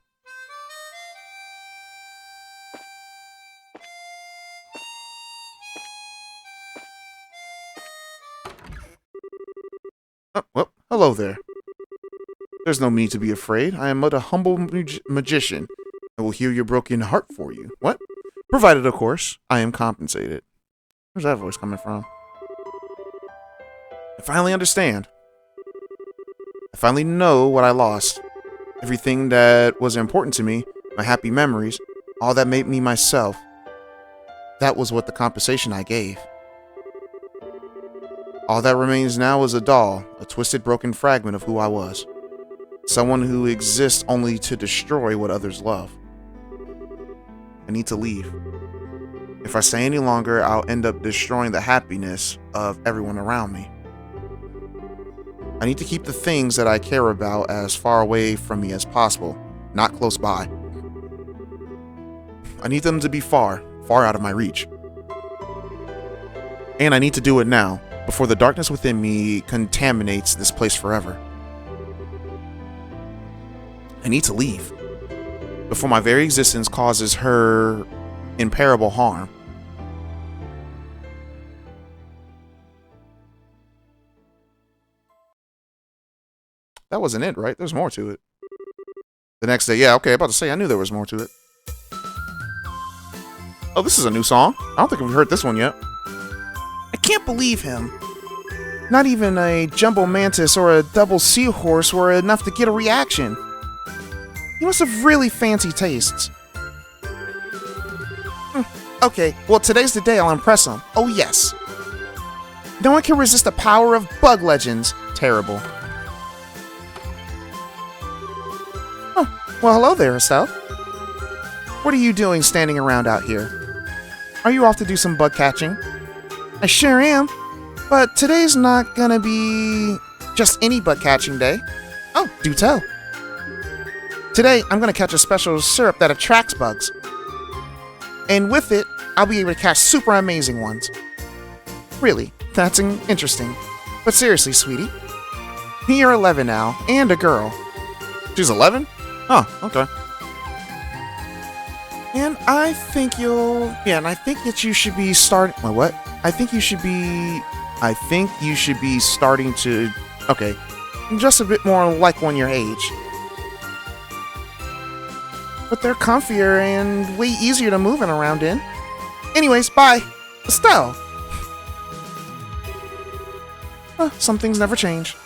Oh, well, hello there. There's no need to be afraid. I am but a humble magician. I will heal your broken heart for you. What? Provided, of course, I am compensated. Where's that voice coming from? I finally understand. I finally know what I lost. Everything that was important to me, my happy memories, all that made me myself. That was what the compensation I gave. All that remains now is a doll, a twisted, broken fragment of who I was. Someone who exists only to destroy what others love. I need to leave. If I stay any longer, I'll end up destroying the happiness of everyone around me. I need to keep the things that I care about as far away from me as possible, not close by. I need them to be far, far out of my reach. And I need to do it now, before the darkness within me contaminates this place forever. I need to leave, before my very existence causes her irreparable harm. That wasn't it, right? There's more to it. The next day, yeah, okay, about to say, I knew there was more to it. Oh, this is a new song. I don't think we've heard this one yet. I can't believe him. Not even a jumbo mantis or a double seahorse were enough to get a reaction. He must have really fancy tastes. Okay, well, today's the day I'll impress him. Oh, yes. No one can resist the power of bug legends. Terrible. Well, hello there, Estelle. What are you doing standing around out here? Are you off to do some bug catching? I sure am, but today's not gonna be just any bug catching day. Oh, do tell. Today, I'm gonna catch a special syrup that attracts bugs. And with it, I'll be able to catch super amazing ones. Really, that's interesting. But seriously, sweetie, you're 11 now, and a girl. She's 11? Huh, okay. And I think that you should be starting. Well, what? I think you should be starting to. Okay, just a bit more like one your age. But they're comfier and way easier to move around in. Anyways, bye, Estelle. Some things never change.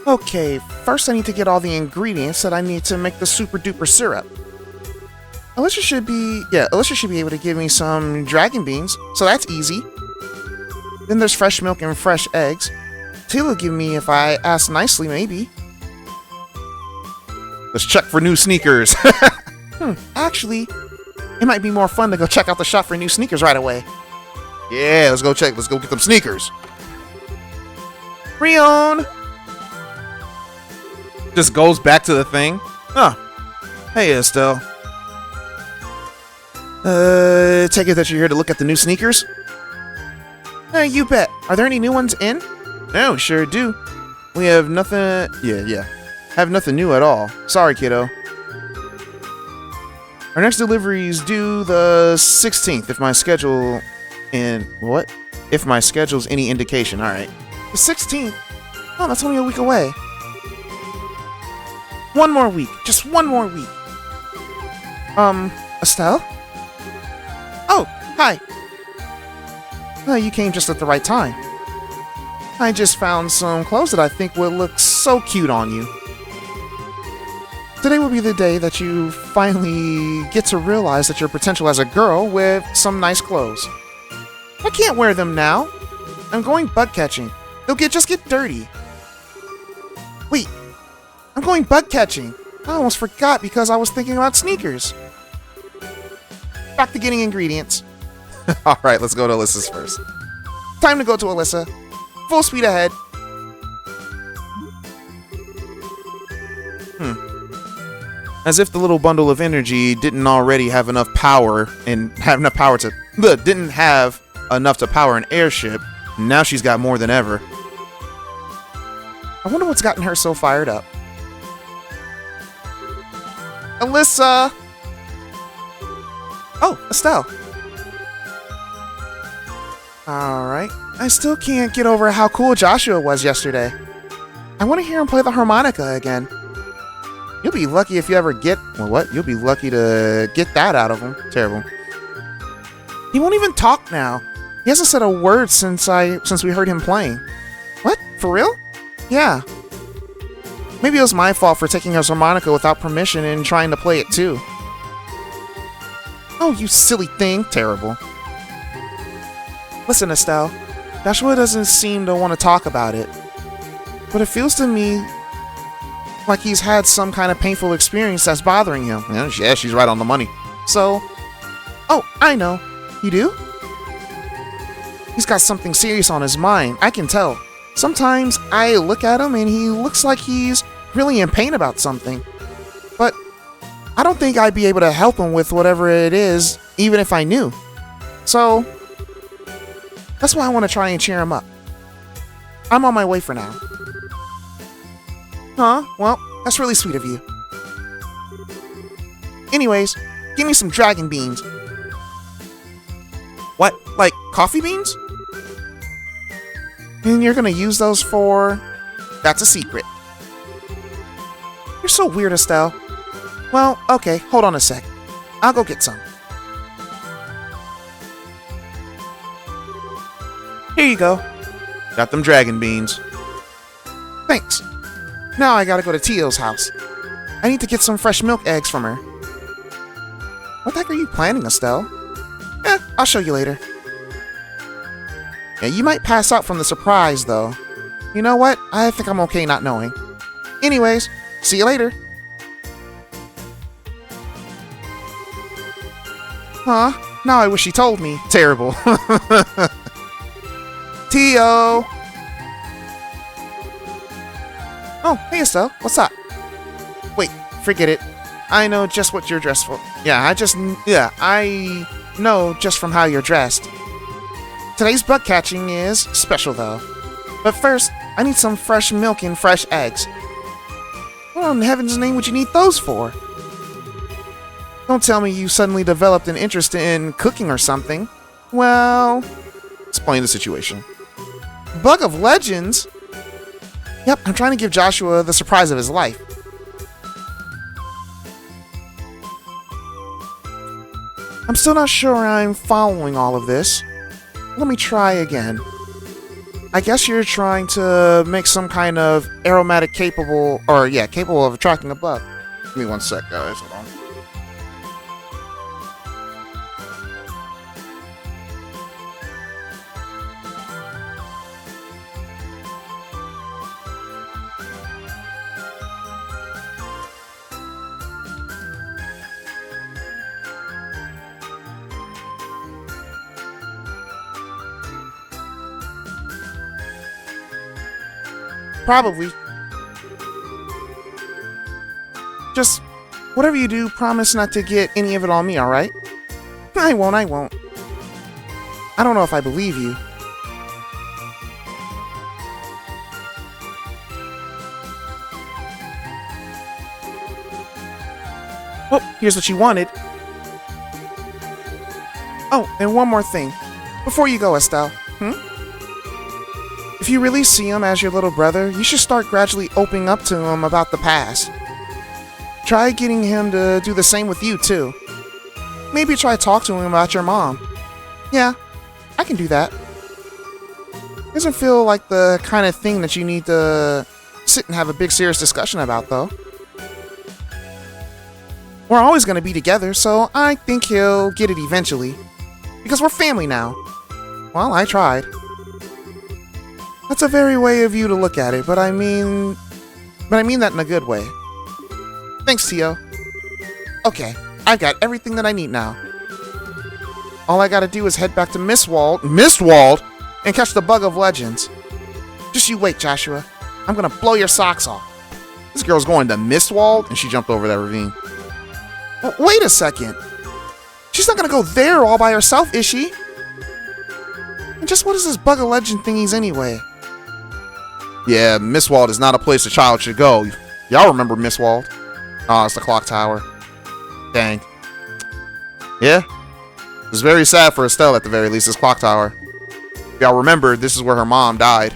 Okay, first I need to get all the ingredients that I need to make the super duper syrup. Alicia should be able to give me some dragon beans, so that's easy. Then there's fresh milk and fresh eggs. Taylor will give me if I ask nicely, maybe. Let's check for new sneakers. Actually, it might be more fun to go check out the shop for new sneakers right away. Yeah, let's go check. Let's go get them sneakers. Wereian! Just goes back to the thing. Huh. Hey, Estelle. Take it that you're here to look at the new sneakers? You bet. Are there any new ones in? No, sure do. We have nothing... Yeah. Have nothing new at all. Sorry, kiddo. Our next delivery is due the 16th, if my schedule... What? If my schedule's any indication, alright. The 16th? Oh, that's only a week away. One more week. Just one more week. Estelle? Oh, hi. You came just at the right time. I just found some clothes that I think would look so cute on you. Today will be the day that you finally get to realize that your potential as a girl with some nice clothes. I can't wear them now. I'm going bug catching. They'll just get dirty. Wait, I'm going bug catching. I almost forgot because I was thinking about sneakers. Back to getting ingredients. Alright, let's go to Alyssa's first. Time to go to Alyssa. Full speed ahead. As if the little bundle of energy didn't already have enough power to power an airship. Now she's got more than ever. I wonder what's gotten her so fired up. Alyssa! Oh, Estelle. Alright. I still can't get over how cool Joshua was yesterday. I want to hear him play the harmonica again. You'll be lucky if you ever get... Well, what? You'll be lucky to get that out of him. Terrible. He won't even talk now. He hasn't said a word since we heard him playing. What? For real? Yeah. Maybe it was my fault for taking his harmonica without permission and trying to play it too. Oh, you silly thing. Terrible. Listen, Estelle. Joshua doesn't seem to want to talk about it. But it feels to me like he's had some kind of painful experience that's bothering him. Yeah, she's right on the money. So... Oh, I know. You do? He's got something serious on his mind. I can tell. Sometimes I look at him and he looks like he's really in pain about something. But I don't think I'd be able to help him with whatever it is, even if I knew. So, that's why I want to try and cheer him up. I'm on my way for now. Huh? Well, that's really sweet of you. Anyways, give me some dragon beans. What? Like coffee beans? And you're gonna use those for... That's a secret. You're so weird, Estelle. Well, okay, hold on a sec. I'll go get some. Here you go. Got them dragon beans. Thanks. Now I gotta go to Tio's house. I need to get some fresh milk eggs from her. What the heck are you planning, Estelle? I'll show you later. Yeah, you might pass out from the surprise, though. You know what? I think I'm okay not knowing. Anyways, see you later. Huh? Now I wish he told me. Terrible. Tio! Oh, hey Estelle, what's up? Wait, forget it. I know just what you're dressed for. I know just from how you're dressed. Today's bug catching is special though. But first, I need some fresh milk and fresh eggs. What in heaven's name would you need those for? Don't tell me you suddenly developed an interest in cooking or something. Well, Explain the situation. Bug of Legends? Yep, I'm trying to give Joshua the surprise of his life. I'm still not sure I'm following all of this. Let me try again. I guess you're trying to make some kind of aromatic capable of attracting a bug. Give me 1 sec, guys. Hold on. Probably. Just, whatever you do, promise not to get any of it on me, alright? I won't. I don't know if I believe you. Oh, here's what you wanted. Oh, and one more thing. Before you go, Estelle. If you really see him as your little brother, you should start gradually opening up to him about the past. Try getting him to do the same with you, too. Maybe try to talk to him about your mom. Yeah, I can do that. Doesn't feel like the kind of thing that you need to sit and have a big serious discussion about, though. We're always going to be together, so I think he'll get it eventually. Because we're family now. Well, I tried. That's a very way of you to look at it, but I mean that in a good way. Thanks, Tio. Okay, I've got everything that I need now. All I gotta do is head back to Mistwald, and catch the Bug of Legends. Just you wait, Joshua. I'm gonna blow your socks off. This girl's going to Mistwald, and she jumped over that ravine. Wait a second. She's not gonna go there all by herself, is she? And just what is this Bug of Legend thingies anyway? Yeah, Mistwald is not a place a child should go. Y'all remember Mistwald? Oh, it's the clock tower. Dang. Yeah. It was very sad for Estelle at the very least, this clock tower. If y'all remember, this is where her mom died.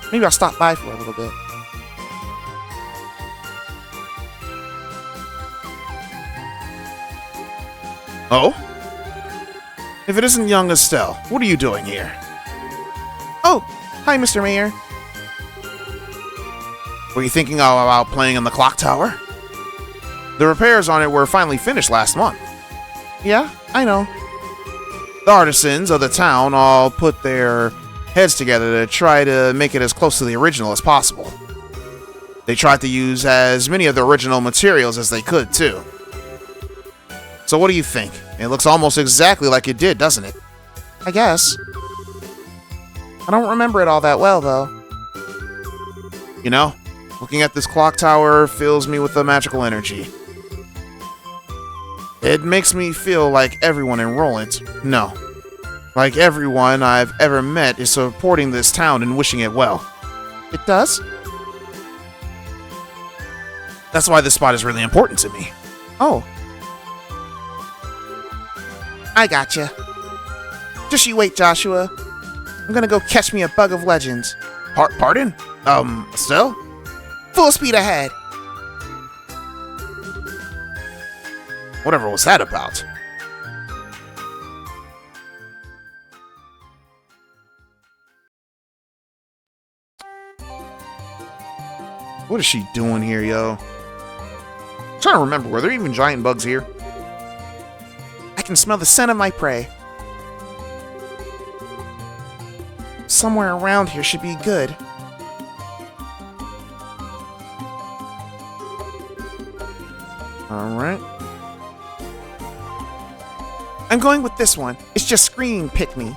Maybe I'll stop by for a little bit. Oh? If it isn't young Estelle, what are you doing here? Oh, hi, Mr. Mayor. Were you thinking about playing in the clock tower? The repairs on it were finally finished last month. Yeah, I know. The artisans of the town all put their heads together to try to make it as close to the original as possible. They tried to use as many of the original materials as they could, too. So what do you think? It looks almost exactly like it did, doesn't it? I guess. I don't remember it all that well, though. You know, looking at this clock tower fills me with a magical energy. It makes me feel like everyone in Roland, no, like everyone I've ever met is supporting this town and wishing it well. It does? That's why this spot is really important to me. Oh. I gotcha. Just you wait, Joshua. I'm gonna go catch me a Bug of Legends. Pardon? Estelle? Full speed ahead. Whatever was that about? What is she doing here, yo? I'm trying to remember, were there even giant bugs here? I can smell the scent of my prey. Somewhere around here should be good. Alright. I'm going with this one. It's just screaming pick me.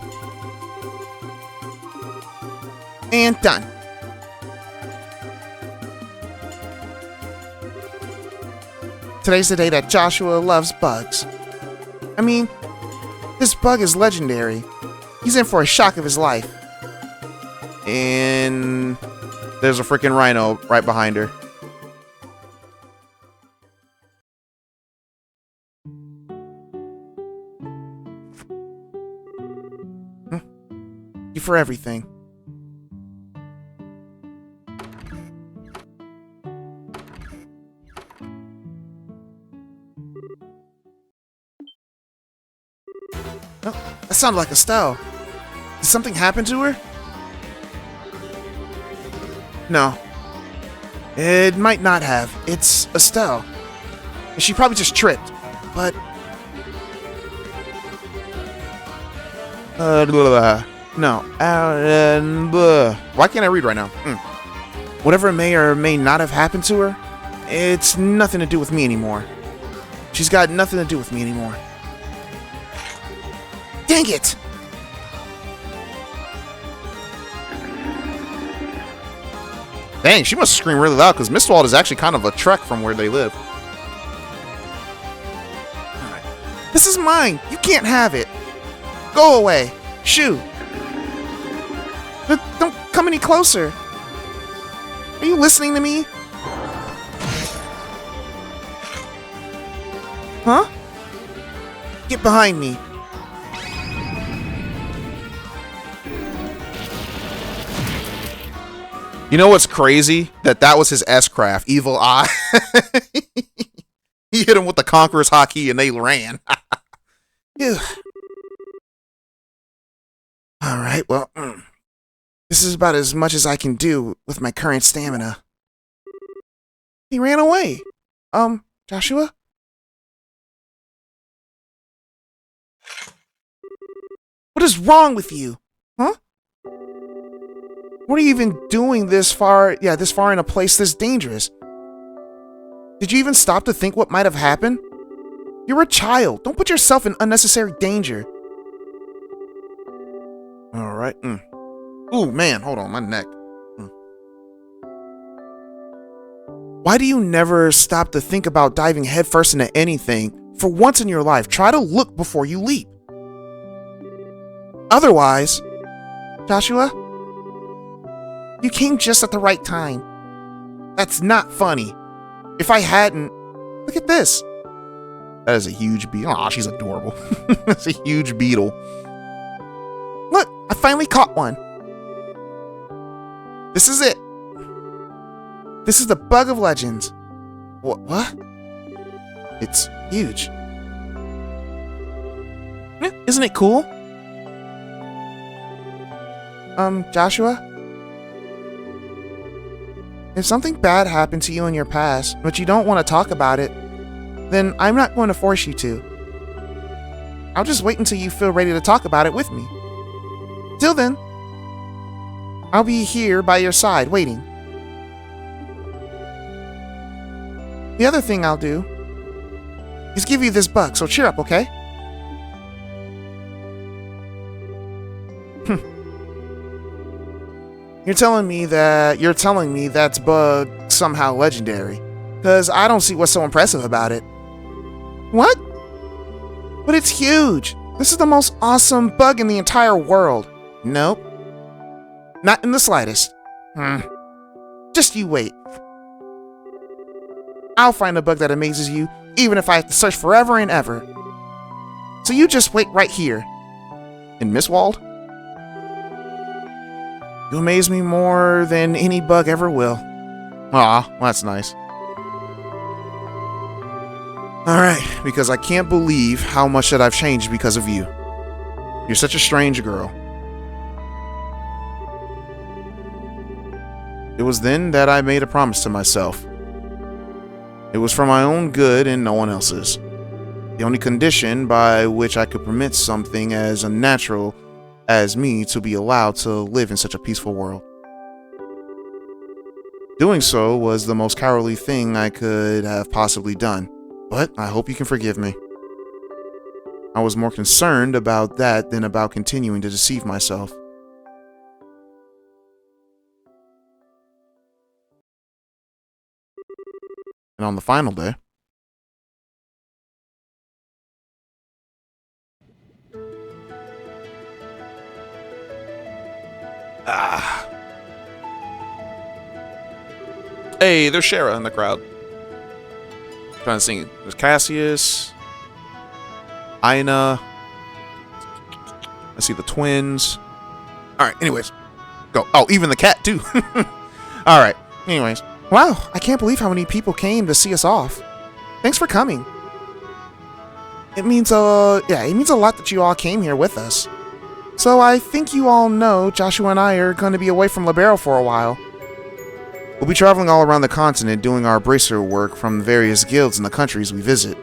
And done. Today's the day that Joshua loves bugs. I mean, this bug is legendary. He's in for a shock of his life. And there's a freaking rhino right behind her. Thank you for everything. Oh, that sounded like Estelle. Did something happen to her? No. It might not have. It's Estelle. And she probably just tripped. But... no. Why can't I read right now? Whatever may or may not have happened to her, it's nothing to do with me anymore. She's got nothing to do with me anymore. Dang it! Dang, she must scream really loud because Mistwald is actually kind of a trek from where they live. This is mine! You can't have it! Go away! Shoo! Don't come any closer! Are you listening to me? Huh? Get behind me! You know what's crazy? That was his S-Craft, Evil Eye. He hit him with the Conqueror's Haki and they ran. Phew. Alright, well, this is about as much as I can do with my current stamina. He ran away. Joshua? What is wrong with you? Huh? What are you even doing this far in a place this dangerous? Did you even stop to think what might have happened? You're a child. Don't put yourself in unnecessary danger. Alright. Ooh, man, hold on, my neck. Why do you never stop to think about diving headfirst into anything? For once in your life, try to look before you leap. Otherwise, Joshua, you came just at the right time. That's not funny. If I hadn't... Look at this. That is a huge beetle. Aw, she's adorable. That's a huge beetle. Look, I finally caught one. This is it. This is the bug of legends. What? It's huge. Isn't it cool? Joshua? If something bad happened to you in your past, but you don't want to talk about it, then I'm not going to force you to. I'll just wait until you feel ready to talk about it with me. Till then, I'll be here by your side, waiting. The other thing I'll do is give you this bug, so cheer up, okay? You're telling me that's bug somehow legendary. Cause I don't see what's so impressive about it. What? But it's huge. This is the most awesome bug in the entire world. Nope. Not in the slightest. Just you wait. I'll find a bug that amazes you, even if I have to search forever and ever. So you just wait right here. In Mistwald? You amaze me more than any bug ever will. Aw, well, that's nice. Alright, because I can't believe how much that I've changed because of you. You're such a strange girl. It was then that I made a promise to myself. It was for my own good and no one else's. The only condition by which I could permit something as unnatural as me to be allowed to live in such a peaceful world. Doing so was the most cowardly thing I could have possibly done, but I hope you can forgive me. I was more concerned about that than about continuing to deceive myself. And on the final day, Ah. Hey, there's Shara in the crowd. Trying to sing. There's Cassius. Aina. I see the twins. Alright, anyways. Go. Oh, even the cat, too. Alright, anyways. Wow, I can't believe how many people came to see us off. Thanks for coming. It means, it means a lot that you all came here with us. So I think you all know Joshua and I are going to be away from Libero for a while. We'll be traveling all around the continent doing our bracer work from various guilds in the countries we visit.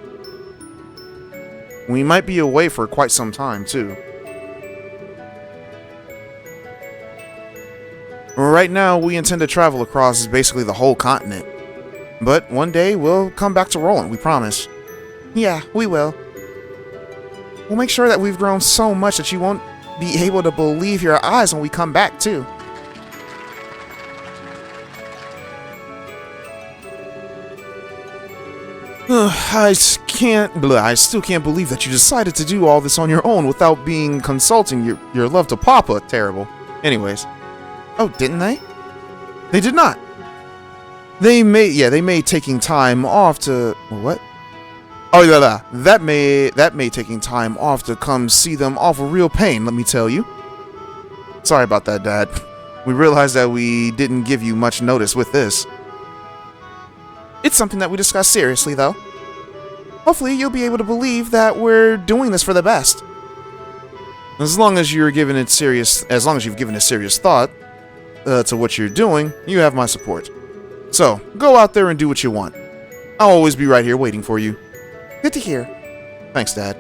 We might be away for quite some time, too. Right now, we intend to travel across basically the whole continent. But one day, we'll come back to Roland, we promise. Yeah, we will. We'll make sure that we've grown so much that you won't be able to believe your eyes when we come back, too. I still can't believe that you decided to do all this on your own without consulting your love to Papa. Terrible. Anyways. Oh, didn't they? They did not. They made taking time off to... What? Oh, yeah, that made taking time off to come see them awful real pain, let me tell you. Sorry about that, Dad. We realized that we didn't give you much notice with this. It's something that we discussed seriously, though. Hopefully, you'll be able to believe that we're doing this for the best. As long as you've given it serious thought to what you're doing, you have my support. So, go out there and do what you want. I'll always be right here waiting for you. Good to hear. Thanks, Dad.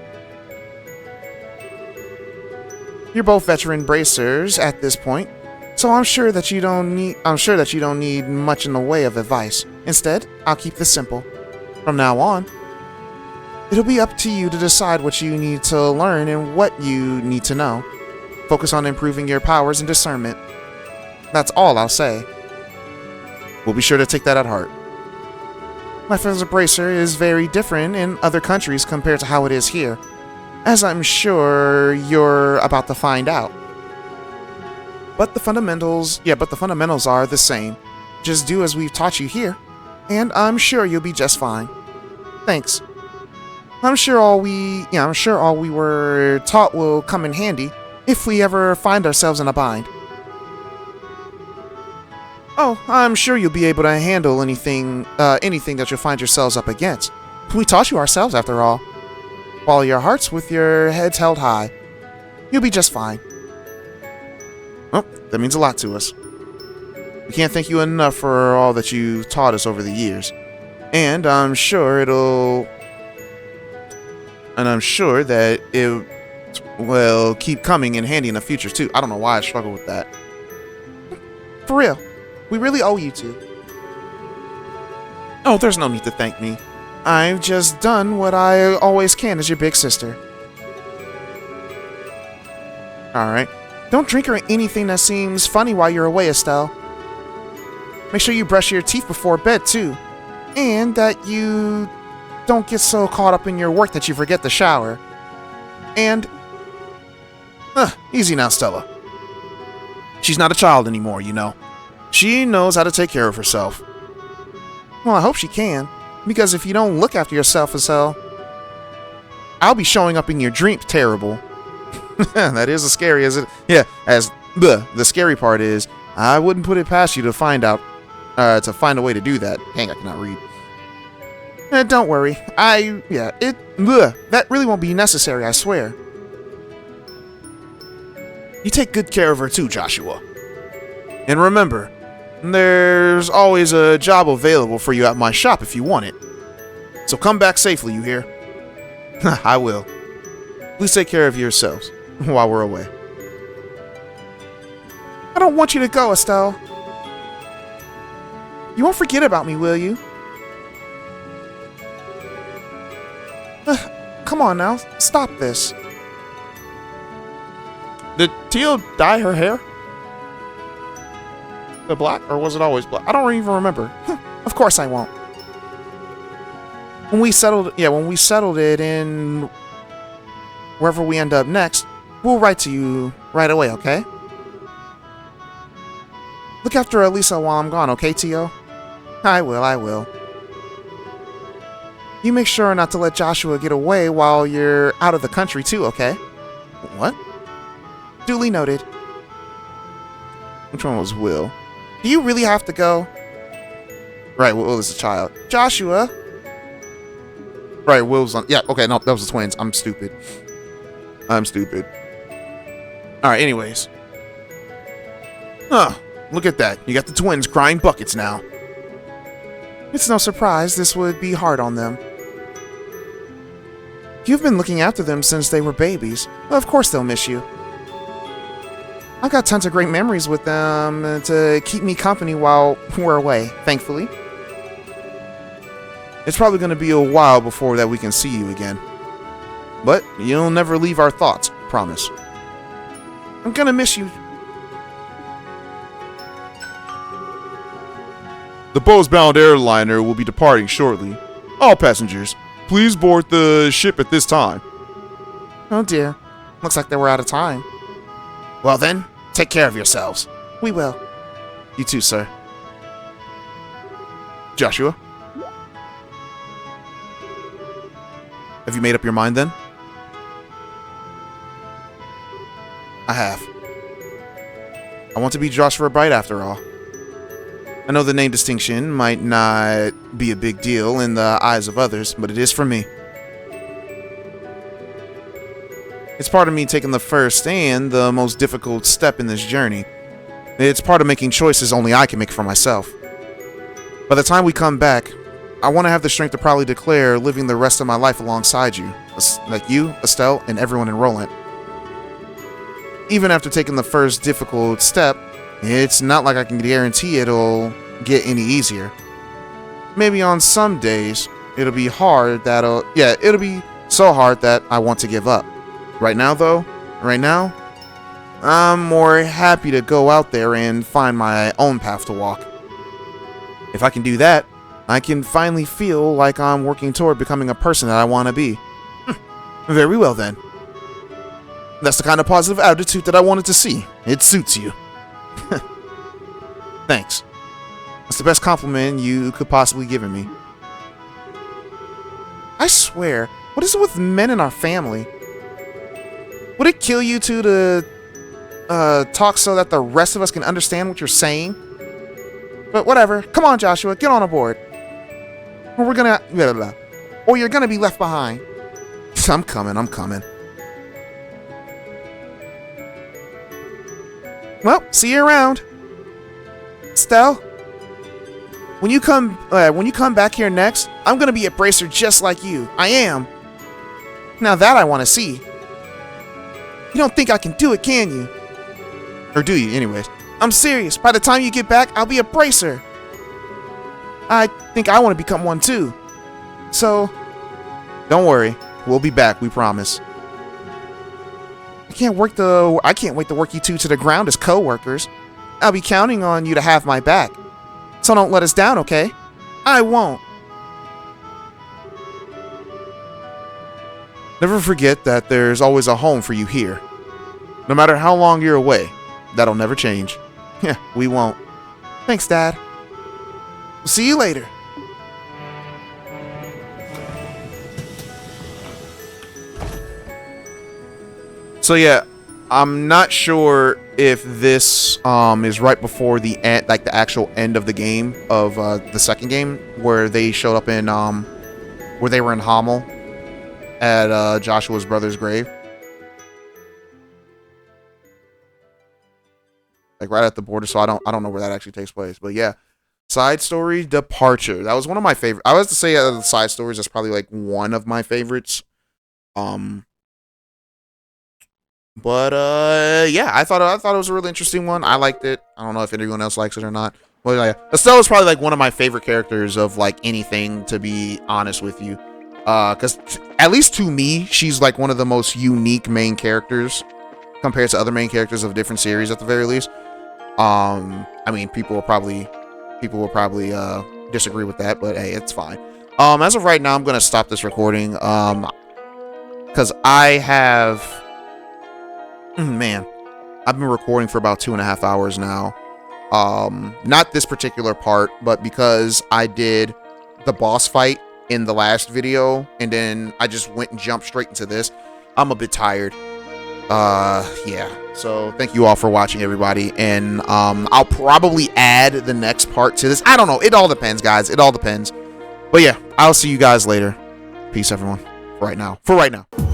You're both veteran bracers at this point, so I'm sure that you don't need much in the way of advice. Instead, I'll keep this simple. From now on, it'll be up to you to decide what you need to learn and what you need to know. Focus on improving your powers and discernment. That's all I'll say. We'll be sure to take that at heart. Life as a bracer is very different in other countries compared to how it is here, as I'm sure you're about to find out. But the fundamentals are the same. Just do as we've taught you here, and I'm sure you'll be just fine. Thanks. I'm sure all we were taught will come in handy if we ever find ourselves in a bind. Oh, I'm sure you'll be able to handle anything that you'll find yourselves up against. We taught you ourselves, after all. Follow your hearts with your heads held high. You'll be just fine. Well, that means a lot to us. We can't thank you enough for all that you've taught us over the years. And I'm sure that it will keep coming in handy in the future, too. I don't know why I struggle with that. For real. We really owe you two. Oh, there's no need to thank me. I've just done what I always can as your big sister. Alright. Don't drink or anything that seems funny while you're away, Estelle. Make sure you brush your teeth before bed, too. And that you don't get so caught up in your work that you forget the shower. And... easy now, Stella. She's not a child anymore, you know. She knows how to take care of herself. Well, I hope she can. Because if you don't look after yourself, Estelle, I'll be showing up in your dreams. Terrible. That is as scary as it... Yeah, the scary part is, I wouldn't put it past you to find a way to do that. Dang, I cannot read. Don't worry. That really won't be necessary, I swear. You take good care of her too, Joshua. And remember, there's always a job available for you at my shop if you want it. So come back safely, you hear? I will. Please take care of yourselves while we're away. I don't want you to go, Estelle. You won't forget about me, will you? Come on now, stop this. Did Teal dye her hair? The black, or was it always black? I don't even remember. Of course I won't. When we settled it in wherever we end up next, we'll write to you right away, okay? Look after Elisa while I'm gone, okay, Tio? I will. You make sure not to let Joshua get away while you're out of the country too, okay? What? Duly noted. Which one was Will? Do you really have to go? Right, Will is a child. Joshua! Right, Will's on... Yeah, okay, no, that was the twins. I'm stupid. Alright, anyways. Huh, look at that. You got the twins crying buckets now. It's no surprise this would be hard on them. You've been looking after them since they were babies. Well, of course they'll miss you. I've got tons of great memories with them to keep me company while we're away, thankfully. It's probably going to be a while before that we can see you again. But you'll never leave our thoughts, promise. I'm gonna miss you. The Bose-bound airliner will be departing shortly. All passengers, please board the ship at this time. Oh dear. Looks like they were out of time. Well then, take care of yourselves. We will. You too, sir. Joshua? Have you made up your mind then? I have. I want to be Joshua Bright after all. I know the name distinction might not be a big deal in the eyes of others, but it is for me. It's part of me taking the first and the most difficult step in this journey. It's part of making choices only I can make for myself. By the time we come back, I want to have the strength to proudly declare living the rest of my life alongside you, like you, Estelle, and everyone in Roland. Even after taking the first difficult step, it's not like I can guarantee it'll get any easier. Maybe on some days, it'll be hard it'll be so hard that I want to give up. Right now, I'm more happy to go out there and find my own path to walk. If I can do that, I can finally feel like I'm working toward becoming a person that I want to be. Very well then. That's the kind of positive attitude that I wanted to see. It suits you. Thanks. That's the best compliment you could possibly give me. I swear, what is it with men in our family? Would it kill you two to talk so that the rest of us can understand what you're saying? But whatever. Come on, Joshua, get on aboard. Or we're gonna... Blah, blah, blah. Or you're gonna be left behind. I'm coming. Well, see you around. Stell, when you come back here next, I'm gonna be a bracer just like you. I am. Now that I want to see. You don't think I can do it, can you? Or do you, anyways? I'm serious. By the time you get back, I'll be a bracer. I think I want to become one too. So, don't worry. We'll be back, we promise. I can't wait to work you two to the ground as co-workers. I'll be counting on you to have my back. So don't let us down, okay? I won't. Never forget that there's always a home for you here. No matter how long you're away, that'll never change. Yeah, we won't. Thanks, Dad. We'll see you later. So yeah, I'm not sure if this is right before the end, like the actual end of the game of the second game, where they showed up in where they were in Hamel at Joshua's brother's grave, like right at the border. So I don't know where that actually takes place, but yeah, side story Departure. That was one of my favorite. I was to say the side stories. That's probably like one of my favorites. But yeah, I thought it was a really interesting one. I liked it. I don't know if anyone else likes it or not. Well, yeah, Estelle is probably like one of my favorite characters of like anything, to be honest with you. Because at least to me, she's like one of the most unique main characters compared to other main characters of different series, at the very least. I mean, people will probably disagree with that, but hey, it's fine. As of right now, I'm gonna stop this recording. Because I have. Man, I've been recording for about 2.5 hours now, Not this particular part, but because I did the boss fight in the last video and then I just went and jumped straight into this, I'm a bit tired. Yeah, so thank you all for watching, everybody, and I'll probably add the next part to this. I don't know, it all depends, guys, it all depends. But yeah, I'll see you guys later. Peace, everyone, for right now.